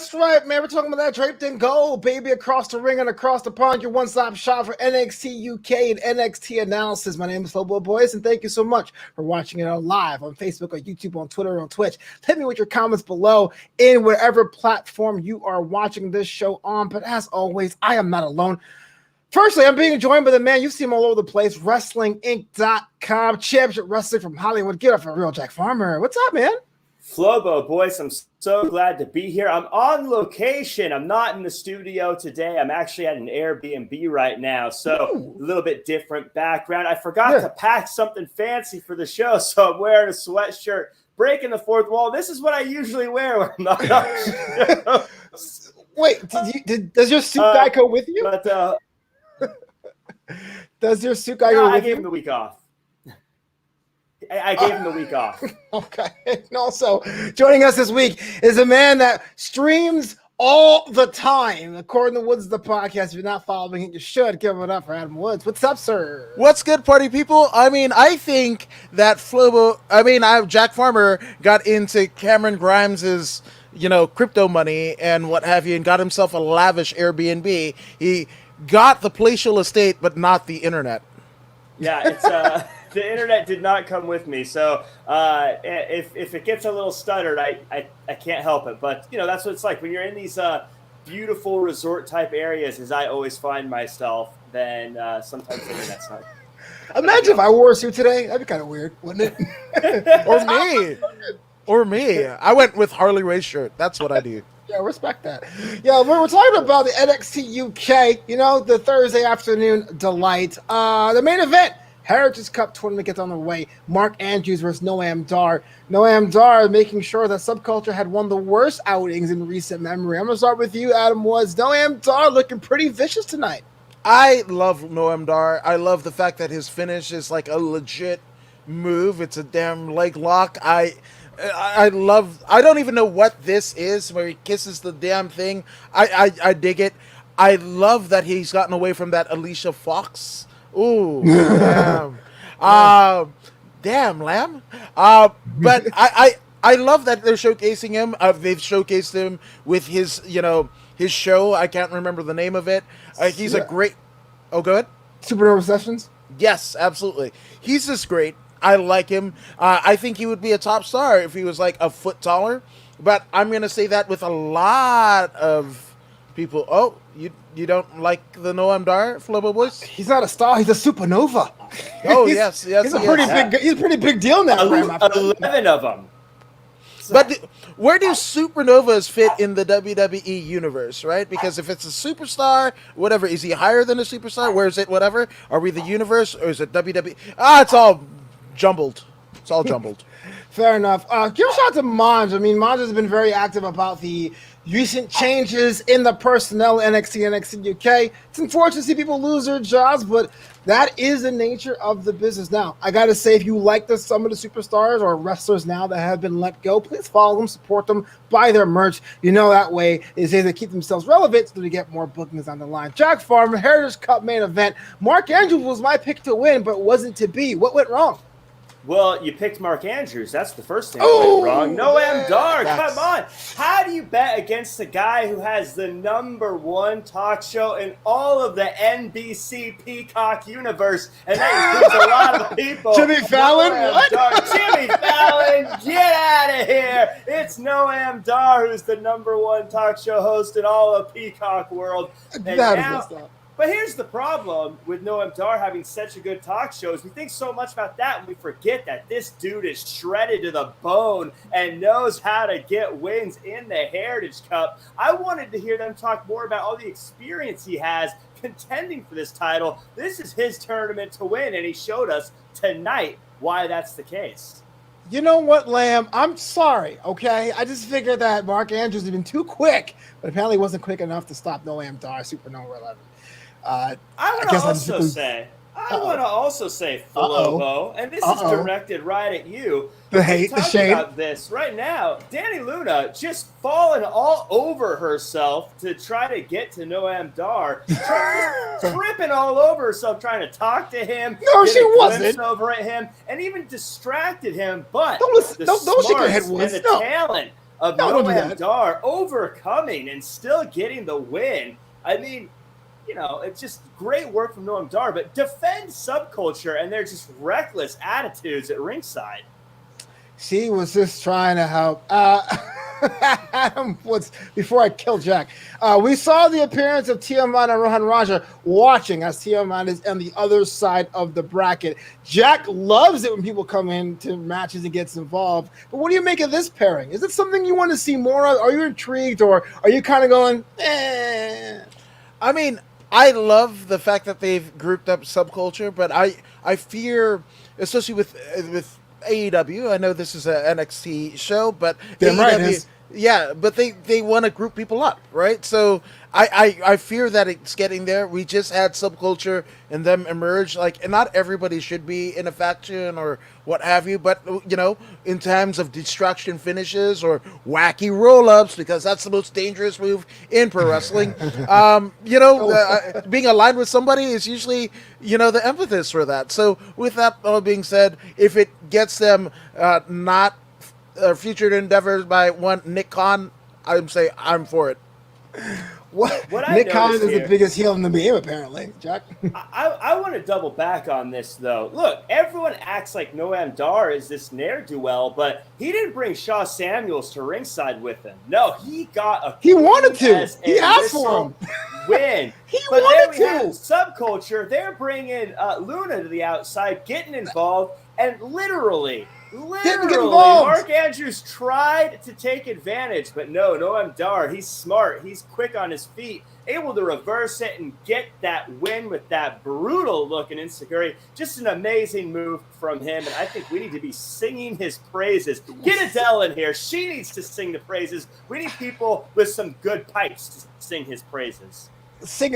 That's right, man. We're talking about that Draped and Gold, baby, across the ring and across the pond. Your one-stop shop for NXT UK and NXT analysis. My name is Flobo Boyce, and thank you so much for watching it on live on Facebook, on YouTube, on Twitter, on Twitch. Hit me with your comments below in whatever platform you are watching this show on. But as always, I am not alone. Firstly, I'm being joined by the man you see him all over the place, WrestlingInc.com, championship wrestling from Hollywood. Get up for real, Jack Farmer. What's up, man? Flobo Boyce, I'm so glad to be here. I'm on location. I'm not in the studio today. I'm actually at an Airbnb right now, so a little bit different background. I forgot to pack something fancy for the show, so I'm wearing a sweatshirt, breaking the fourth wall. This is what I usually wear when I'm not on shows. Wait, does your suit guy go with you? But does your suit guy go with you? I gave him the week off. I gave him the week off. Okay. And also, joining us this week is a man that streams all the time. According to Woods, the podcast, if you're not following it, you should. Give it up for Adam Woods. What's up, sir? What's good, party people? I mean, I think that Jack Farmer got into Cameron Grimes's, crypto money and what have you, and got himself a lavish Airbnb. He got the palatial estate, but not the internet. Yeah, it's the internet did not come with me, so if it gets a little stuttered, I can't help it. But that's what it's like when you're in these beautiful resort type areas. As I always find myself, then sometimes the internet's not. Imagine if I wore a suit today. That'd be kind of weird, wouldn't it? Or me. I went with Harley Race shirt. That's what I do. Yeah, respect that. Yeah, we're talking about the NXT UK, the Thursday afternoon delight. The main event, Heritage Cup tournament gets on the way. Mark Andrews versus Noam Dar. Noam Dar making sure that Subculture had one of the worst outings in recent memory. I'm going to start with you, Adam Woods. Noam Dar looking pretty vicious tonight. I love Noam Dar. I love the fact that his finish is like a legit move. It's a damn leg lock. I don't even know what this is, where he kisses the damn thing. I dig it. I love that he's gotten away from that Alicia Fox. Ooh, damn. Damn, lamb. But I love that they're showcasing him. They've showcased him with his, his show. I can't remember the name of it. He's a great... Oh, go ahead. Supernova Sessions? Yes, absolutely. He's just great. I like him. I think he would be a top star if he was like a foot taller. But I'm going to say that with a lot of people. Oh, you don't like the Noam Dar, Flobo Boyce? He's not a star. He's a supernova. Oh, yes. He's a pretty big deal now. 11 of them. But where do supernovas fit in the WWE universe, right? Because if it's a superstar, whatever, is he higher than a superstar? Where is it, whatever? Are we the universe, or is it WWE? It's all jumbled. It's all jumbled. Fair enough. Give a shout out to Monge. I mean, Monge has been very active about the recent changes in the personnel NXT and NXT UK. It's unfortunate to see people lose their jobs, but that is the nature of the business. Now, I got to say, if you like some of the superstars or wrestlers now that have been let go, please follow them, support them, buy their merch. That way is they keep themselves relevant so they get more bookings on the line. Jack Farmer, Heritage Cup main event. Mark Andrews was my pick to win, but wasn't to be. What went wrong? Well, you picked Mark Andrews. That's the first thing that went wrong. Noam Dar, come on. How do you bet against the guy who has the #1 talk show in all of the NBC Peacock universe? And that includes a lot of people. Jimmy Fallon? What? Jimmy Fallon, get out of here. It's Noam Dar, who's the #1 talk show host in all of Peacock world. But here's the problem with Noam Dar having such a good talk show is we think so much about that and we forget that this dude is shredded to the bone and knows how to get wins in the Heritage Cup. I wanted to hear them talk more about all the experience he has contending for this title. This is his tournament to win, and he showed us tonight why that's the case. You know what, Lamb? I'm sorry, okay? I just figured that Mark Andrews had been too quick, but apparently wasn't quick enough to stop Noam Dar, Supernova 11. I want to also say, Flobo, and this is directed right at you. The hate, the shame. About this right now, Danny Luna just falling all over herself to try to get to Noam Dar, tripping all over herself trying to talk to him. No, she wasn't. Over at him, and even distracted him. But don't shake your head, and the talent of Noam Dar overcoming and still getting the win. I mean, you know, it's just great work from Noam Dar, but defend Subculture and their just reckless attitudes at ringside. She was just trying to help. Adam, before I kill Jack, we saw the appearance of Tiamat and Rohan Raja watching as Tiamat is on the other side of the bracket. Jack loves it when people come into matches and gets involved. But what do you make of this pairing? Is it something you want to see more of? Are you intrigued, or are you kind of going, eh? I mean, I love the fact that they've grouped up Subculture, but I fear, especially with AEW. I know this is an NXT show, but Damn right it is. Yeah, but they want to group people up, right? So I fear that it's getting there. We just had Subculture and them emerge. Like, and not everybody should be in a faction or what have you, but, you know, in times of destruction finishes or wacky roll-ups, because that's the most dangerous move in pro wrestling, you know, being aligned with somebody is usually, you know, the impetus for that. So with that all being said, if it gets them not featured endeavors by one Nick Khan, I'm for it. What Nick Khan is the biggest heel in the game, apparently, Jack. I want to double back on this, though. Look, everyone acts like Noam Dar is this ne'er-do-well, but he didn't bring Shaw Samuels to ringside with him. No, he got he wanted to. He asked for him. Win. He but wanted then we to. have Subculture. They're bringing Luna to the outside, getting involved, and literally, Mark Andrews tried to take advantage, but no, Noam Dar, he's smart. He's quick on his feet, able to reverse it and get that win with that brutal look in Insecurity. Just an amazing move from him, and I think we need to be singing his praises. Get Adele in here. She needs to sing the praises. We need people with some good pipes to sing his praises.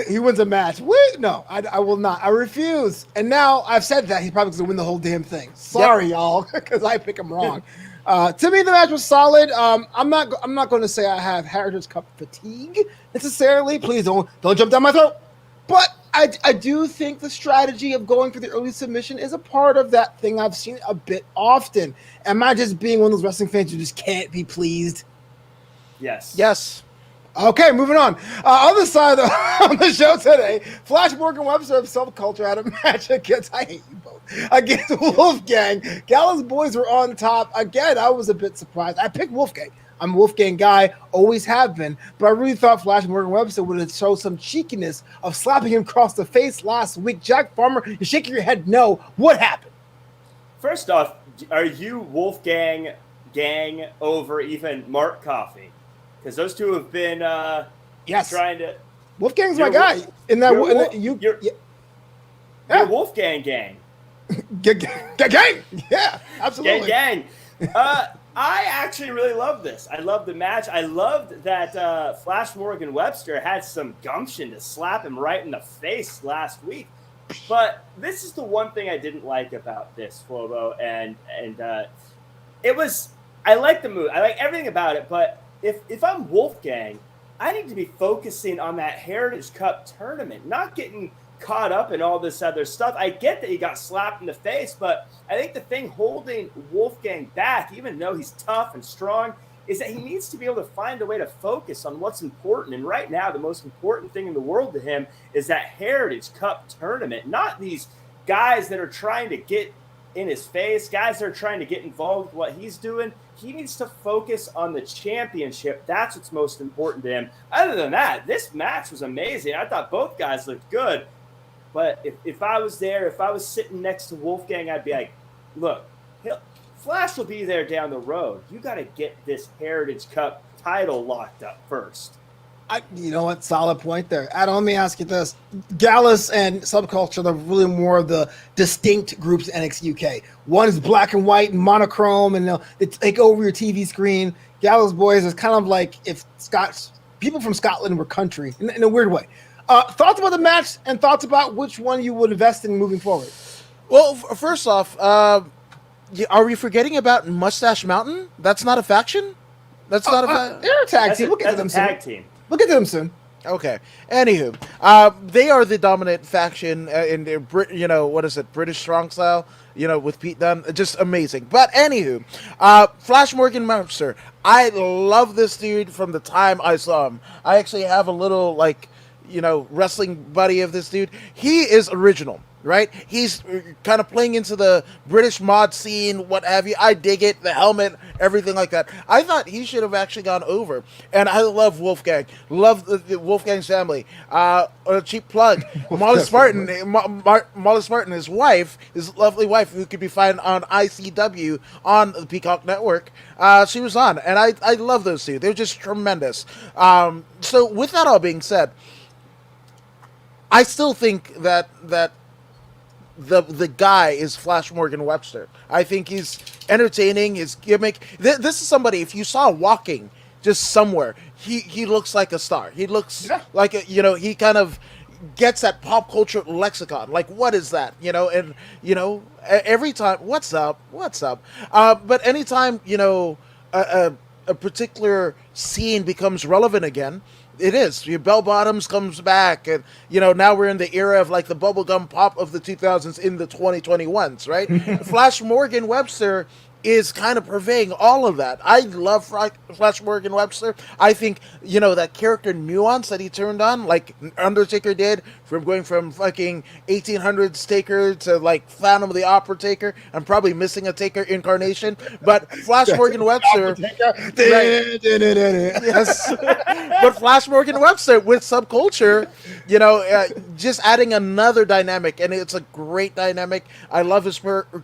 He wins a match. Wait, no, I will not. I refuse. And now I've said that he's probably going to win the whole damn thing. Sorry, y'all, because I pick him wrong. To me, the match was solid. I'm not going to say I have Heritage Cup fatigue necessarily. Please don't jump down my throat. But I do think the strategy of going for the early submission is a part of that thing I've seen a bit often. Am I just being one of those wrestling fans who just can't be pleased? Yes. Okay, moving on. Other side on the show today, Flash Morgan Webster of Subculture had a match against, I hate you both, against Wolfgang. Gallus boys were on top. Again, I was a bit surprised. I picked Wolfgang. I'm a Wolfgang guy, always have been, but I really thought Flash Morgan Webster would have showed some cheekiness of slapping him across the face last week. Jack Farmer, you're shaking your head no. What happened? First off, are you Wolfgang gang over even Mark Coffey? Because those two have been trying to. Wolfgang's my guy. You're Wolfgang gang. Gang. Yeah, absolutely. Gang. I actually really love this. I love the match. I loved that Flash Morgan Webster had some gumption to slap him right in the face last week. But this is the one thing I didn't like about this, Flobo, and it was. I like the move. I like everything about it, but. If I'm Wolfgang, I need to be focusing on that Heritage Cup tournament, not getting caught up in all this other stuff. I get that he got slapped in the face, but I think the thing holding Wolfgang back, even though he's tough and strong, is that he needs to be able to find a way to focus on what's important. And right now, the most important thing in the world to him is that Heritage Cup tournament, not these guys that are trying to get in his face, guys that are trying to get involved with what he's doing. He needs to focus on the championship. That's what's most important to him. Other than that, this match was amazing. I thought both guys looked good. But if I was there, if I was sitting next to Wolfgang, I'd be like, look, Flash will be there down the road. You got to get this Heritage Cup title locked up first. You know what? Solid point there. Adam, let me ask you this. Gallus and Subculture are really more of the distinct groups in NXTUK. One is black and white and monochrome, and they take over your TV screen. Gallus boys is kind of like if people from Scotland were country, in a weird way. Thoughts about the match and thoughts about which one you would invest in moving forward? Well, first off, are we forgetting about Mustache Mountain? That's not a faction? That's not a faction? They're a tag team. We'll get to them soon. Tag team. We'll get to them soon. Okay. Anywho, they are the dominant faction in the what is it, British strong style, with Pete Dunne. Just amazing. But anywho, Flash Morgan Webster. I love this dude from the time I saw him. I actually have a little, wrestling buddy of this dude. He is original. Right? He's kind of playing into the British mod scene, what have you. I dig it, the helmet, everything like that. I thought he should have actually gone over. And I love Wolfgang. Love the Wolfgang's family. A cheap plug. Molly Spartan, Molly Spartan, his wife, his lovely wife, who could be found on ICW on the Peacock Network. She was on. And I love those two. They're just tremendous. So with that all being said, I still think that the guy is Flash Morgan Webster. I think he's entertaining. His gimmick. This is somebody. If you saw walking just somewhere, he looks like a star. He looks like he kind of gets that pop culture lexicon. Like, what is that? And every time, what's up? But anytime a particular scene becomes relevant again. It is. Bell Bottoms comes back, and now we're in the era of like the bubblegum pop of the 2000s in the 2021s, right? Flash Morgan Webster is kind of purveying all of that. I love Flash Morgan Webster. I think that character nuance that he turned on, like Undertaker did, from going from fucking 1800s Taker to like Phantom of the Opera Taker. I'm probably missing a Taker incarnation, but Flash Morgan Webster, right, yes, but Flash Morgan Webster with subculture, just adding another dynamic, and it's a great dynamic. I love his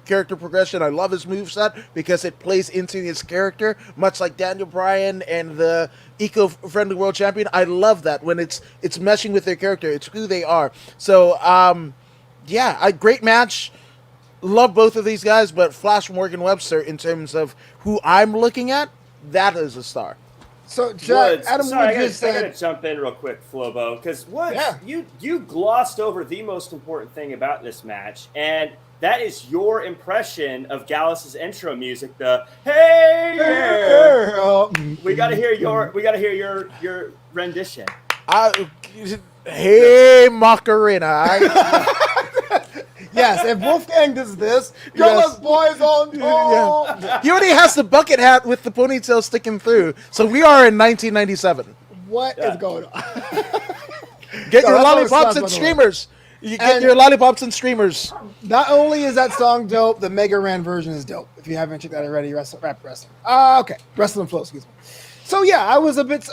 character progression. I love his moveset because it plays into his character, much like Daniel Bryan and the eco-friendly world champion. I love that when it's meshing with their character. It's who they are. So, a great match. Love both of these guys, but Flash Morgan Webster, in terms of who I'm looking at, that is a star. So, Jack, Adam Wood just said... I gotta jump in real quick, Flobo, because you glossed over the most important thing about this match, and that is your impression of Gallus's intro music. The "Hey girl." We gotta hear your rendition. Hey Macarena. Yes, if Wolfgang does this, us boys on top. Yeah. He already has the bucket hat with the ponytail sticking through. So we are in 1997. What is going on? Get your lollipops and streamers. You get your lollipops and streamers. Not only is that song dope, the Mega Ran version is dope. If you haven't checked that already, rap wrestling. Okay, Wrestling Flow, excuse me. So yeah, I was a bit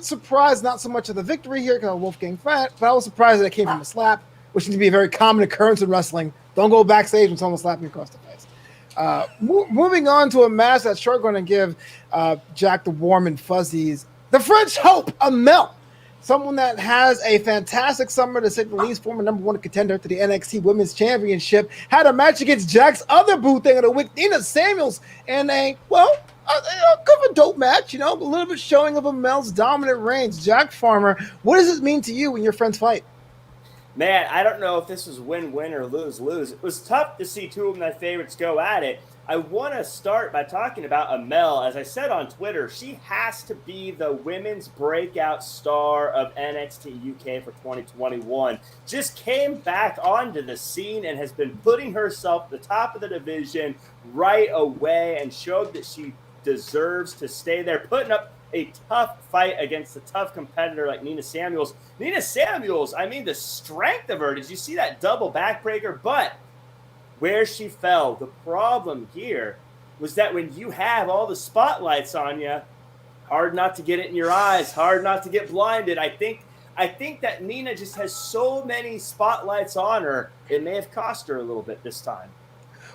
surprised, not so much of the victory here because I'm a Wolfgang fan, but I was surprised that it came from a slap, which seems to be a very common occurrence in wrestling. Don't go backstage when someone slaps you across the face. Moving on to a match that's sure going to give Jack the warm and fuzzies. The French Hope, Amel. Someone that has a fantastic summer, to say the least, former number one contender to the NXT Women's Championship, had a match against Jack's other boo thing of the week, Nina Samuels, and a kind of a dope match, a little bit showing of Amel's dominant reigns. Jack Farmer, what does it mean to you when your friends fight? Man, I don't know if this was win-win or lose-lose. It was tough to see two of my favorites go at it. I want to start by talking about Amel. As I said on Twitter, she has to be the women's breakout star of NXT UK for 2021. Just came back onto the scene and has been putting herself at the top of the division right away and showed that she deserves to stay there, putting up a tough fight against a tough competitor like Nina Samuels. Nina Samuels, I mean, the strength of her. Did you see that double backbreaker? But where she fell, the problem here was that when you have all the spotlights on you, hard not to get it in your eyes, hard not to get blinded. I think that Nina just has so many spotlights on her, it may have cost her a little bit this time.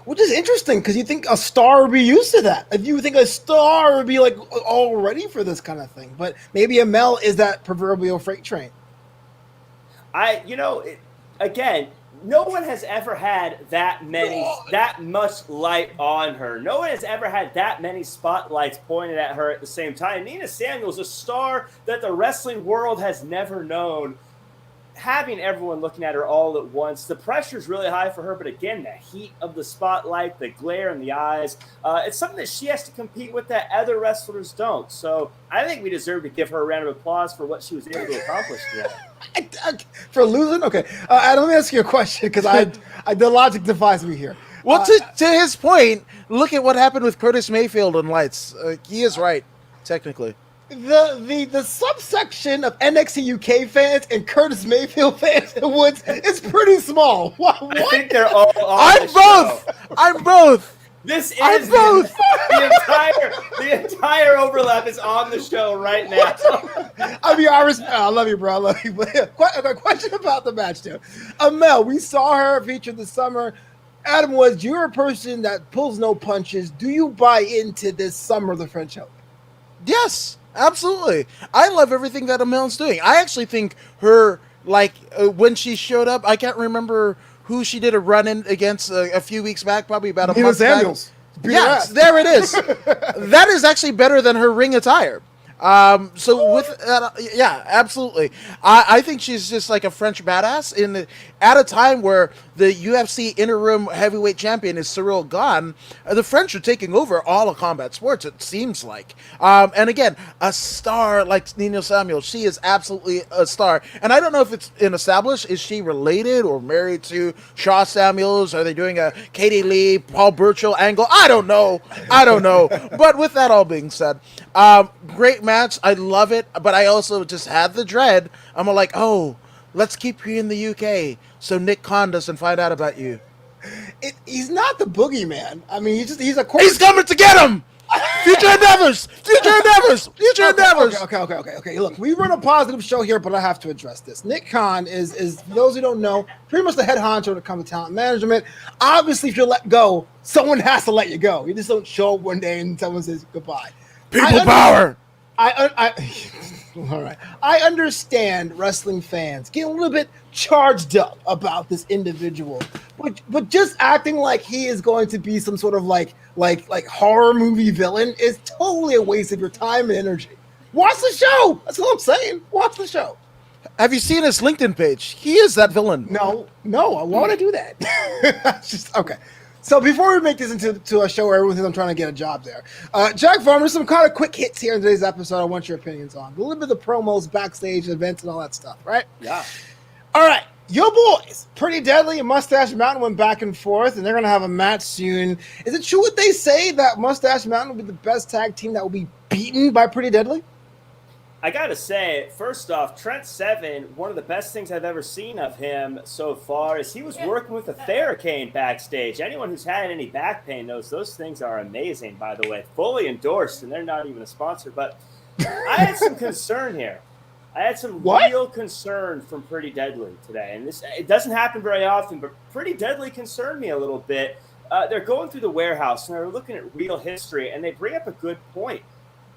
Which is interesting because you think a star would be used to that. If you think a star would be like all ready for this kind of thing, but maybe Amel is that proverbial freight train. Again, no one has ever had that much light on her. No one has ever had that many spotlights pointed at her at the same time. Nina Samuels, a star that the wrestling world has never known. having everyone looking at her all at once, the pressure's really high for her. But again, the heat of the spotlight, the glare in the eyes, it's something that she has to compete with that other wrestlers don't. So I think we deserve to give her a round of applause for what she was able to accomplish today. For losing? Okay. Adam, let me ask you a question because the logic defies me here. Well, to his point, look at what happened with Curtis Mayfield and Lights. He is right, technically. The subsection of NXT UK fans and Curtis Mayfield fans in Woods is pretty small. What? I think they're all on I'm both. Show. I'm both. This is I'm both. The entire overlap is on the show right now. I love you, bro. I love you. But a question about the match, too. Mel, we saw her featured this summer. Adam Woods, you're a person that pulls no punches. Do you buy into this summer of the French Open? Yes, absolutely. I love everything that Amel's doing. I actually think her, when she showed up, I can't remember who she did a run-in against a few weeks back, probably about a month Samuels. back. Yes, there it is. That is actually better than her ring attire. So with yeah, absolutely. I think she's just like a French badass at a time where the UFC interim heavyweight champion is Cyril Gane. The French are taking over all of combat sports, it seems like. And again, a star like Nina Samuel, she is absolutely a star. And I don't know if it's established, is she related or married to Shaw Samuels? Are they doing a Katie Lee, Paul Burchill angle? I don't know. But with that all being said, great match. I love it, but I also just had the dread. I'm like, oh, let's keep you in the UK so Nick Khan doesn't find out about you. He's not the boogeyman. I mean, he's a He's coming to get him. Future endeavors. Okay. Look, we run a positive show here, but I have to address this. Nick Khan is for those who don't know, pretty much the head honcho when it comes to talent management. Obviously, if you're let go, someone has to let you go. You just don't show up one day and someone says goodbye. People power. All right. I understand wrestling fans get a little bit charged up about this individual, but just acting like he is going to be some sort of like horror movie villain is totally a waste of your time and energy. Watch the show. That's all I'm saying. Watch the show. Have you seen his LinkedIn page? He is that villain. No. I want to do that. That's just okay. So before we make this into a show where everyone thinks I'm trying to get a job there, Jack Farmer, some kind of quick hits here in today's episode I want your opinions on. A little bit of the promos, backstage events, and all that stuff, right? Yeah. All right. Your boys, Pretty Deadly and Mustache Mountain went back and forth, and they're going to have a match soon. Is it true what they say that Mustache Mountain will be the best tag team that will be beaten by Pretty Deadly? I gotta say, first off, Trent Seven, one of the best things I've ever seen of him so far is he was working with a Theracane backstage. Anyone who's had any back pain knows those things are amazing, by the way. Fully endorsed, and they're not even a sponsor. But I had some concern here. I had some real concern from Pretty Deadly today. And it doesn't happen very often, but Pretty Deadly concerned me a little bit. They're going through the warehouse, and they're looking at real history, and they bring up a good point.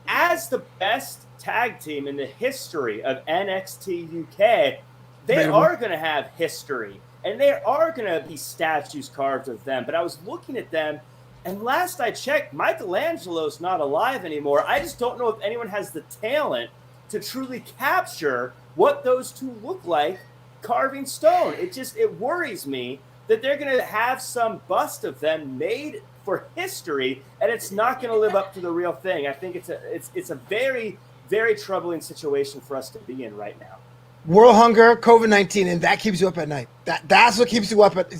As the best tag team in the history of NXT UK, they are going to have history, and there are going to be statues carved of them. But I was looking at them, and last I checked, Michelangelo's not alive anymore. I just don't know if anyone has the talent to truly capture what those two look like carving stone. It worries me that they're going to have some bust of them made for history, and it's not going to live up to the real thing. I think it's a very, very troubling situation for us to be in right now. World hunger, COVID-19, and that keeps you up at night. That's what keeps you up at.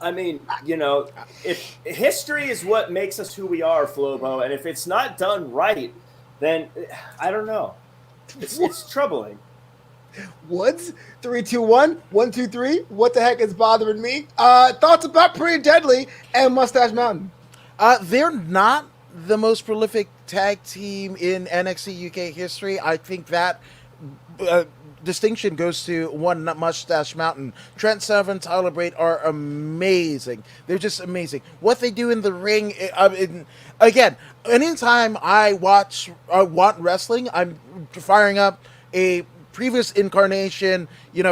I mean, if history is what makes us who we are, Flobo, and if it's not done right, then I don't know. It's troubling. Woods, 3, 2, 1, 1, 2, 3. What the heck is bothering me? Thoughts about Pretty Deadly and Mustache Mountain? They're not the most prolific tag team in NXT UK history. I think that distinction goes to one Mustache Mountain. Trent Seven, Tyler Bate are amazing. They're just amazing. What they do in the ring, again, anytime I want wrestling, I'm firing up a previous incarnation,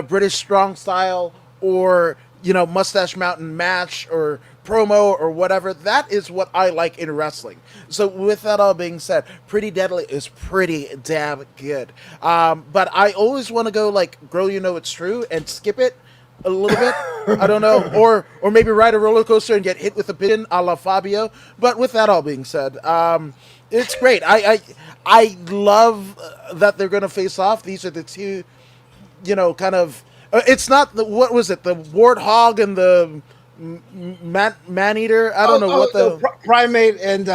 British strong style, or Mustache Mountain match, or promo or whatever. That is what I like in wrestling. So with that all being said, Pretty Deadly is pretty damn good. But I always want to go like Girl You Know It's True and skip it a little bit. I don't know. Or maybe ride a roller coaster and get hit with a pigeon a la Fabio. But with that all being said, it's great. I love that they're going to face off. These are the two, kind of. It's not what was it? The warthog and the man eater. I don't know what the primate and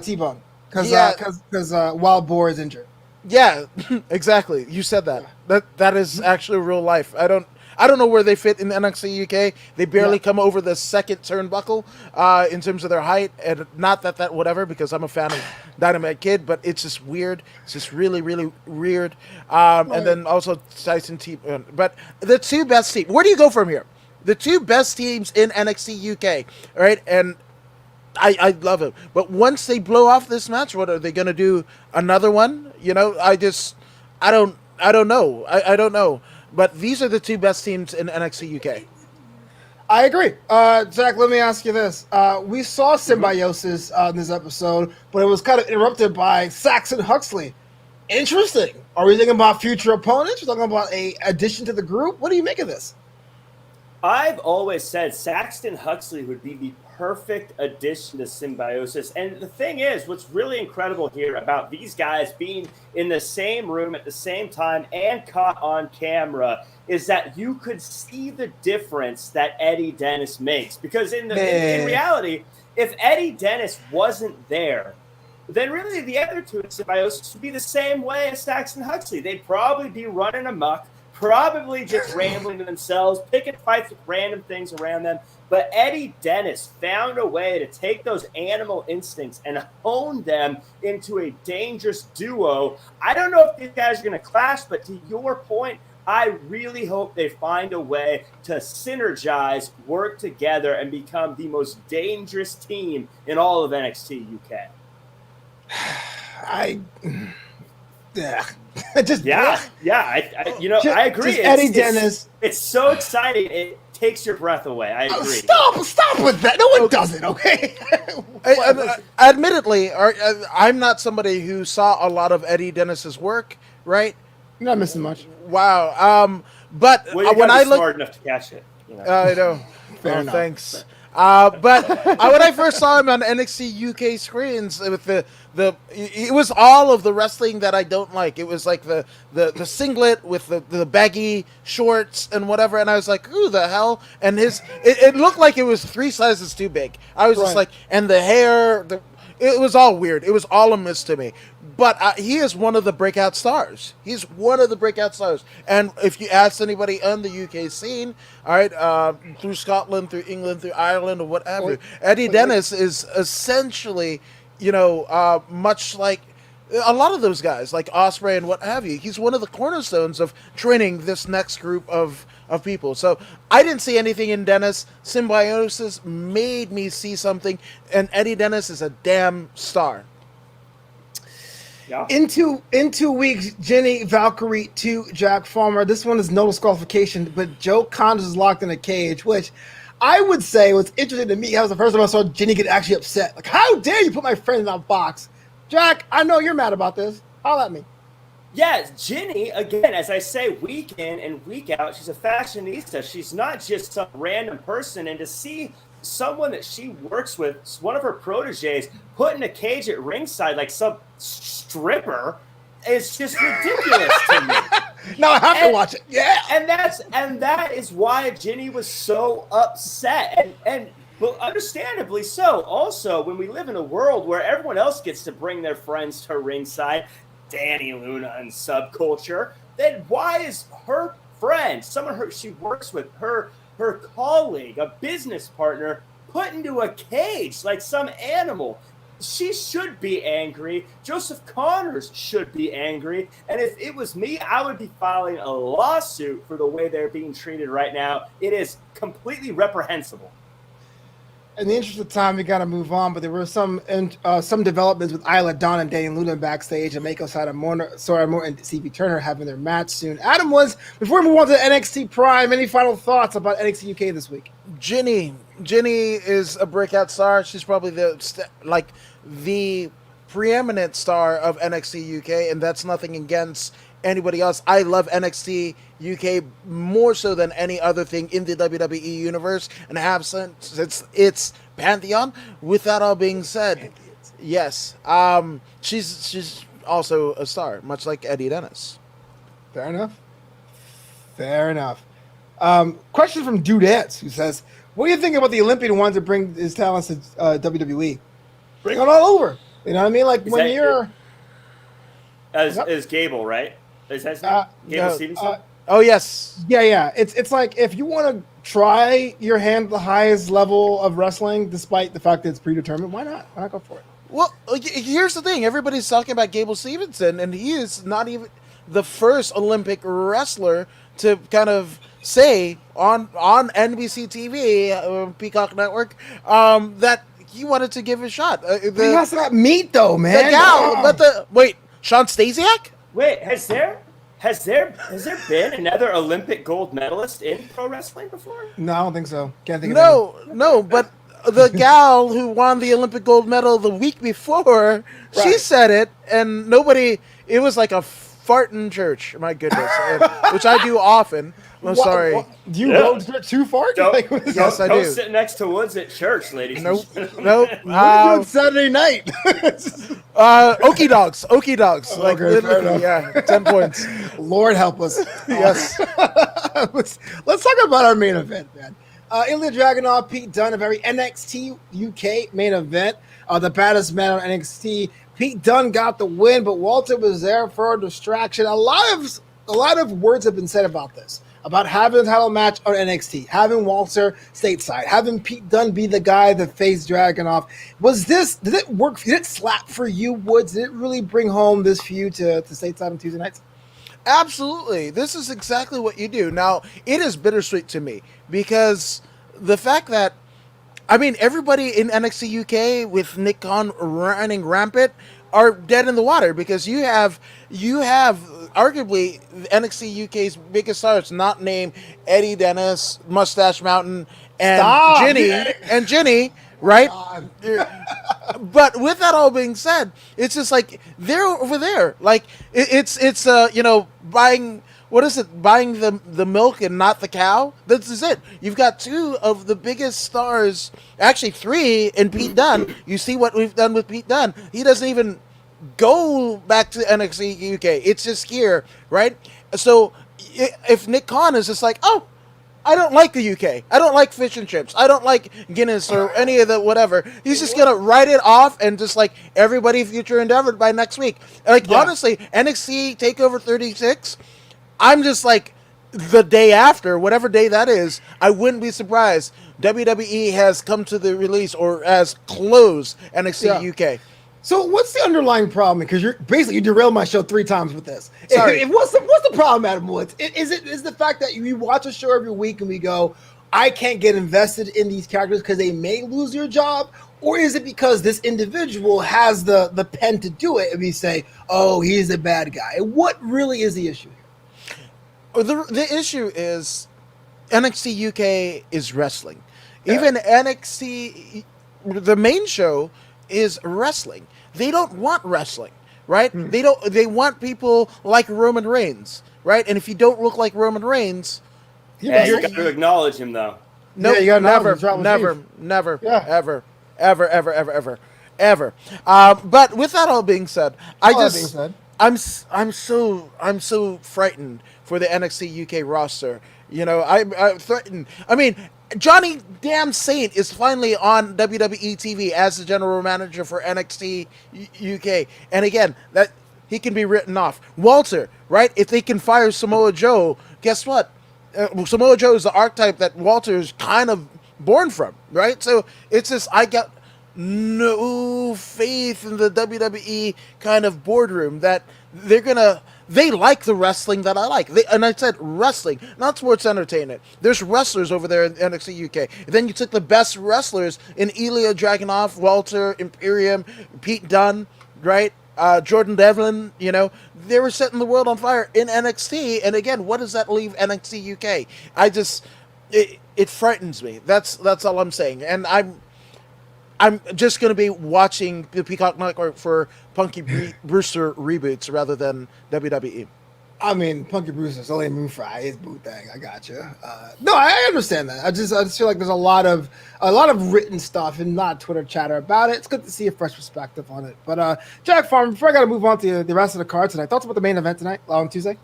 T-Bone because Wild Boar is injured. Yeah, exactly. You said that. That is actually real life. I don't know where they fit in the NXT UK. They barely come over the second turnbuckle in terms of their height, and not that whatever, because I'm a fan of Dynamite Kid, but it's just weird. It's just really, really weird. And then also Tyson T. But the two best teams. Where do you go from here? The two best teams in NXT UK, right? And I love it. But once they blow off this match, what are they going to do? Another one? I don't know. I don't know. But these are the two best teams in NXT UK. I agree. Jack, let me ask you this. We saw Symbiosis in this episode, but it was kind of interrupted by Saxon Huxley. Interesting. Are we thinking about future opponents? We're talking about a addition to the group? What do you make of this? I've always said Saxon Huxley would be the perfect addition to Symbiosis. And the thing is, what's really incredible here about these guys being in the same room at the same time and caught on camera is that you could see the difference that Eddie Dennis makes. Because in reality, if Eddie Dennis wasn't there, then really the other two in Symbiosis would be the same way as Saxon Huxley. They'd probably be running amok, probably just rambling to themselves, picking fights with random things around them. But Eddie Dennis found a way to take those animal instincts and hone them into a dangerous duo. I don't know if these guys are going to clash, but to your point, I really hope they find a way to synergize, work together, and become the most dangerous team in all of NXT UK. I agree. Eddie Dennis. It's so exciting. It takes your breath away. I agree. Stop with that. No one does it. Okay. Admittedly, I'm not somebody who saw a lot of Eddie Dennis's work. Right? You're not missing much. Wow. But when I look smart enough to catch it, I know. Fair enough. Thanks. But when I first saw him on NXT UK screens with it was all of the wrestling that I don't like. It was like the singlet with the baggy shorts and whatever, and I was like, who the hell? And it looked like it was 3 sizes too big. I was just like, and the hair, it was all weird. It was all a miss to me. But he is one of the breakout stars. He's one of the breakout stars. And if you ask anybody on the UK scene, all right, through Scotland, through England, through Ireland, or whatever, Eddie Dennis is essentially, much like a lot of those guys, like Ospreay and what have you. He's one of the cornerstones of training this next group of people. So I didn't see anything in Dennis. Symbiosis made me see something, and Eddie Dennis is a damn star. Yeah. In 2 weeks, Jenny Valkyrie to Jack Farmer. This one is no disqualification, but Joe Connors is locked in a cage, which I would say was interesting to me. That was the first time I saw Jenny get actually upset. Like, how dare you put my friend in that box? Jack, I know you're mad about this. Holler at me. Yeah, Jenny, again, as I say, week in and week out, she's a fashionista. She's not just some random person. And to see someone that she works with, one of her proteges, put in a cage at ringside like some stripper, is just ridiculous to me. Now I have to watch it. Yeah. And that is why Jenny was so upset. And understandably so. Also, when we live in a world where everyone else gets to bring their friends to ringside, Danny Luna and subculture, then why is her friend, someone she works with, her colleague, a business partner, put into a cage like some animal? She should be angry. Joseph Connors should be angry. And if it was me, I would be filing a lawsuit for the way they're being treated right now. It is completely reprehensible. In the interest of time, we got to move on, but there were some developments with Isla Dawn and Daniel Luna backstage, and Mako Sora Moore and Stevie Turner having their match soon. Adam Woods, before we move on to NXT Prime, any final thoughts about NXT UK this week? Ginny is a breakout star. She's probably the preeminent star of NXT UK, and that's nothing against anybody else. I love NXT UK more so than any other thing in the WWE universe, and have since its pantheon. With that all being said, yes, she's also a star, much like Eddie Dennis. Fair enough. Question from Dudette, who says, "What do you think about the Olympian wanting to bring his talents to WWE? Bring it all over." You know what I mean? Like when you're as Gable, right? Is that his name? Gable Stevenson? Oh yes. Yeah. It's like if you want to try your hand at the highest level of wrestling, despite the fact that it's predetermined, why not? Why not go for it? Well, here's the thing: everybody's talking about Gable Stevenson, and he is not even the first Olympic wrestler to kind of say on NBC TV, Peacock Network, that he wanted to give a shot. He has that meat, though, man. The gal, Sean Stasiak? Wait, has there been another Olympic gold medalist in pro wrestling before? No, I don't think so. Can't think of it. No, but the gal who won the Olympic gold medal the week before, she said it, and nobody. It was like a fart in church. My goodness, which I do often. I'm sorry. Do you go too far? Yes, I do. Don't sit next to Woods at church, ladies. Nope. Saturday night. Okie dogs. Like Okay, literally, yeah, 10 points. Lord help us. Yes. Let's talk about our main event, man. Ilya Dragunov, Pete Dunne, a very NXT UK main event. The baddest man on NXT. Pete Dunne got the win, but Walter was there for a distraction. A lot of words have been said about this, about having a title match on NXT, having Walter stateside, having Pete Dunne be the guy that faced Dragunov. Did it work? Did it slap for you, Woods? Did it really bring home this feud to stateside on Tuesday nights? Absolutely. This is exactly what you do. Now, it is bittersweet to me because the fact that, everybody in NXT UK with Nick Khan running rampant are dead in the water because you have arguably NXT UK's biggest stars, not named Eddie Dennis, Mustache Mountain, and Ginny, right? But with that all being said, it's just like they're over there. Like it's buying. What is it? Buying the milk and not the cow? This is it. You've got two of the biggest stars, actually three, in Pete Dunne. You see what we've done with Pete Dunne. He doesn't even go back to NXT UK. It's just here, right? So if Nick Khan is just like, oh, I don't like the UK. I don't like fish and chips. I don't like Guinness or any of the whatever. He's just going to write it off and just like everybody future endeavored by next week. Honestly, NXT TakeOver 36, I'm just like the day after, whatever day that is, I wouldn't be surprised. WWE has come to the release or has closed NXT UK. So what's the underlying problem? Because you derailed my show 3 times with this. Sorry. What's the problem, Adam Woods? Is the fact that you watch a show every week and we go, I can't get invested in these characters because they may lose your job? Or is it because this individual has the pen to do it and we say, oh, he's a bad guy? What really is the issue here? The issue is NXT UK is wrestling. Even NXT, the main show, is wrestling. They don't want wrestling, right? They want people like Roman Reigns, right? And if you don't look like Roman Reigns, you got to acknowledge him though. No, never, ever. But with that all being said, I'm so frightened for the NXT UK roster. I'm threatened. Johnny Damn Saint is finally on WWE TV as the general manager for NXT UK. And again, that he can be written off. Walter, right? If they can fire Samoa Joe, guess what? Samoa Joe is the archetype that Walter is kind of born from, right? So it's just, I got no faith in the WWE kind of boardroom that they're going to they like the wrestling that I like. And I said wrestling, not sports entertainment. There's wrestlers over there in NXT UK. And then you took the best wrestlers in Ilya Dragunov, Walter, Imperium, Pete Dunne, right? Jordan Devlin, they were setting the world on fire in NXT. And again, what does that leave NXT UK? It frightens me. That's all I'm saying. And I'm just going to be watching the Peacock Network for Punky Brewster reboots rather than WWE. I mean, Punky Brewster's only Moon Fry, his boot thing. I got you. No, I understand that. I just feel like there's a lot of written stuff and not Twitter chatter about it. It's good to see a fresh perspective on it. But Jack Farm, before I got to move on to the rest of the card tonight, thoughts about the main event tonight on Tuesday?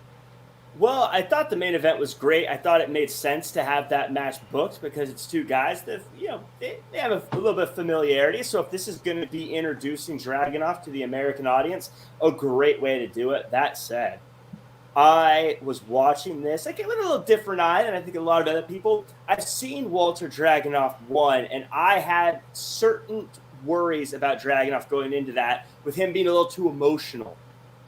Well, I thought the main event was great. I thought it made sense to have that match booked because it's two guys that, they have a little bit of familiarity. So if this is going to be introducing Dragunov to the American audience, a great way to do it. That said, I was watching this. I gave it a little different eye than I think a lot of other people. I've seen Walter Dragunov won, and I had certain worries about Dragunov going into that with him being a little too emotional,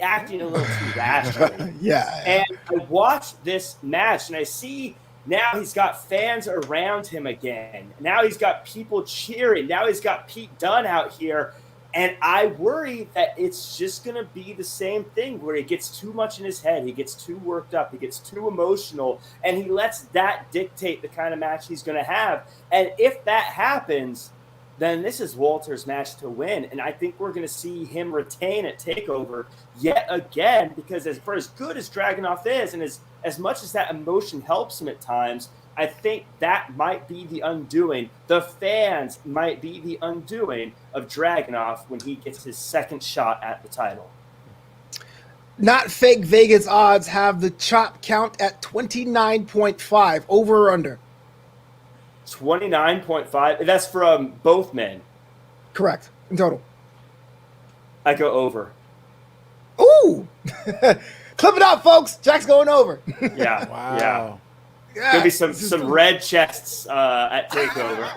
acting a little too rationally. Yeah. And I watched this match, and I see now he's got fans around him again. Now he's got people cheering. Now he's got Pete Dunne out here. And I worry that it's just going to be the same thing where he gets too much in his head. He gets too worked up. He gets too emotional. And he lets that dictate the kind of match he's going to have. And if that happens, then this is Walter's match to win. And I think we're going to see him retain at TakeOver yet again, because for as good as Dragunov is, and as much as that emotion helps him at times, I think that might be the undoing. The fans might be the undoing of Dragunov when he gets his second shot at the title. Not fake Vegas odds have the chop count at 29.5, over or under? 29.5. That's from both men. Correct. In total. I go over. Ooh! Clip it out, folks. Jack's going over. Yeah. Wow. Yeah. Yeah, Gonna be some red chests at TakeOver.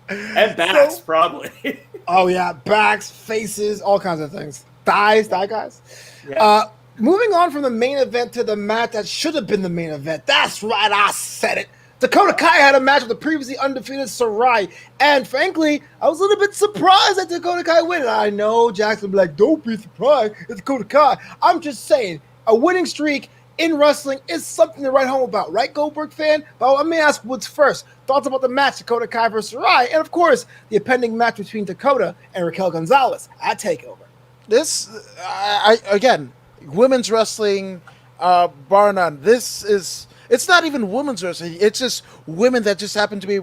And backs, probably. Oh, yeah. Backs, faces, all kinds of things. Thighs, thigh guys. Yeah. Moving on from the main event to the match that should have been the main event. That's right, I said it. Dakota Kai had a match with the previously undefeated Sarai. And frankly, I was a little bit surprised that Dakota Kai win. I know Jackson be like, don't be surprised. It's Dakota Kai. I'm just saying, a winning streak in wrestling is something to write home about, right, Goldberg fan? But let me ask Woods first. Thoughts about the match, Dakota Kai versus Sarai, and of course, the impending match between Dakota and Raquel Gonzalez at TakeOver. This, again, women's wrestling, bar none. It's not even women's wrestling. It's just women that just happen to be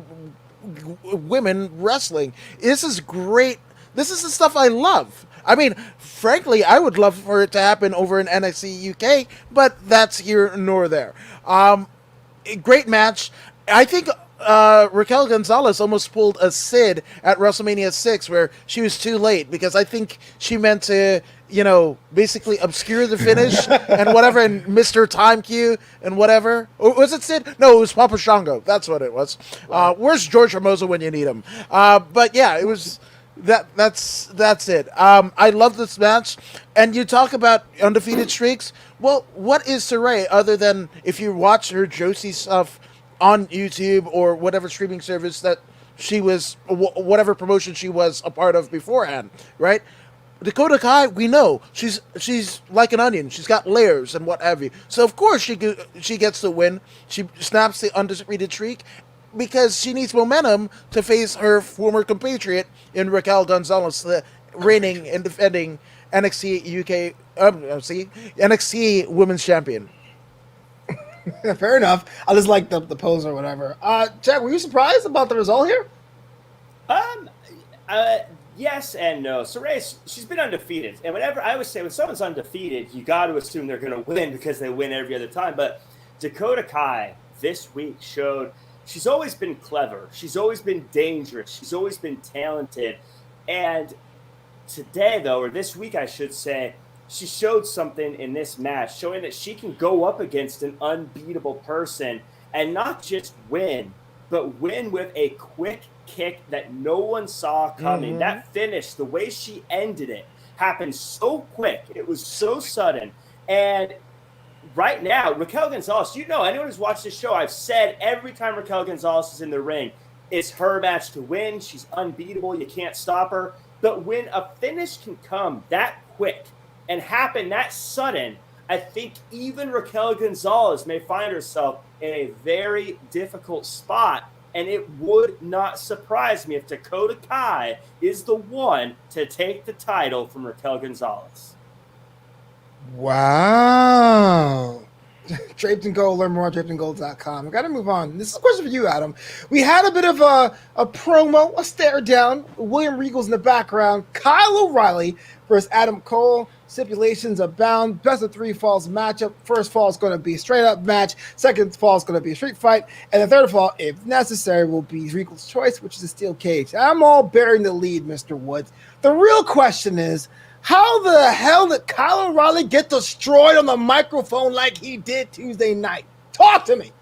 women wrestling. This is great. This is the stuff I love. I mean, frankly, I would love for it to happen over in NXT UK, but that's here nor there. Great match. I think Raquel Gonzalez almost pulled a Sid at WrestleMania 6 where she was too late because I think she meant to, basically obscure the finish and whatever and missed her time cue and whatever. Or was it Sid? No, it was Papa Shango. That's what it was. Where's George Hermoso when you need him? But yeah, it was... That's it. I love this match. And you talk about undefeated streaks. Well, what is Sarai other than if you watch her Josie stuff on YouTube or whatever streaming service that she was, whatever promotion she was a part of beforehand, right? Dakota Kai, we know she's like an onion. She's got layers and what have you. So of course she gets the win. She snaps the undefeated streak, because she needs momentum to face her former compatriot in Raquel Gonzalez, the reigning and defending NXT Women's Champion. Fair enough. I just like the pose or whatever. Jack, were you surprised about the result here? Yes and no. Sarai, she's been undefeated. And whenever I always say when someone's undefeated, you got to assume they're going to win because they win every other time. But Dakota Kai this week showed she's always been clever. She's always been dangerous. She's always been talented. And today, though, or this week, I should say, she showed something in this match, showing that she can go up against an unbeatable person and not just win, but win with a quick kick that no one saw coming. That finish, the way she ended it, happened so quick. It was so sudden. And right now, Raquel Gonzalez, anyone who's watched this show, I've said every time Raquel Gonzalez is in the ring, it's her match to win. She's unbeatable. You can't stop her. But when a finish can come that quick and happen that sudden, I think even Raquel Gonzalez may find herself in a very difficult spot. And it would not surprise me if Dakota Kai is the one to take the title from Raquel Gonzalez. Wow. Draped and Gold, learn more at drapedandgold.com. I got to move on. This is a question for you, Adam. We had a bit of a promo, a stare down. William Regal's in the background. Kyle O'Reilly versus Adam Cole. Stipulations abound. Best of 3 falls matchup. First fall is going to be a straight up match. Second fall is going to be a street fight. And the third fall, if necessary, will be Regal's choice, which is a steel cage. I'm all bearing the lead, Mr. Woods. The real question is, how the hell did Kyle O'Reilly get destroyed on the microphone like he did Tuesday night? Talk to me.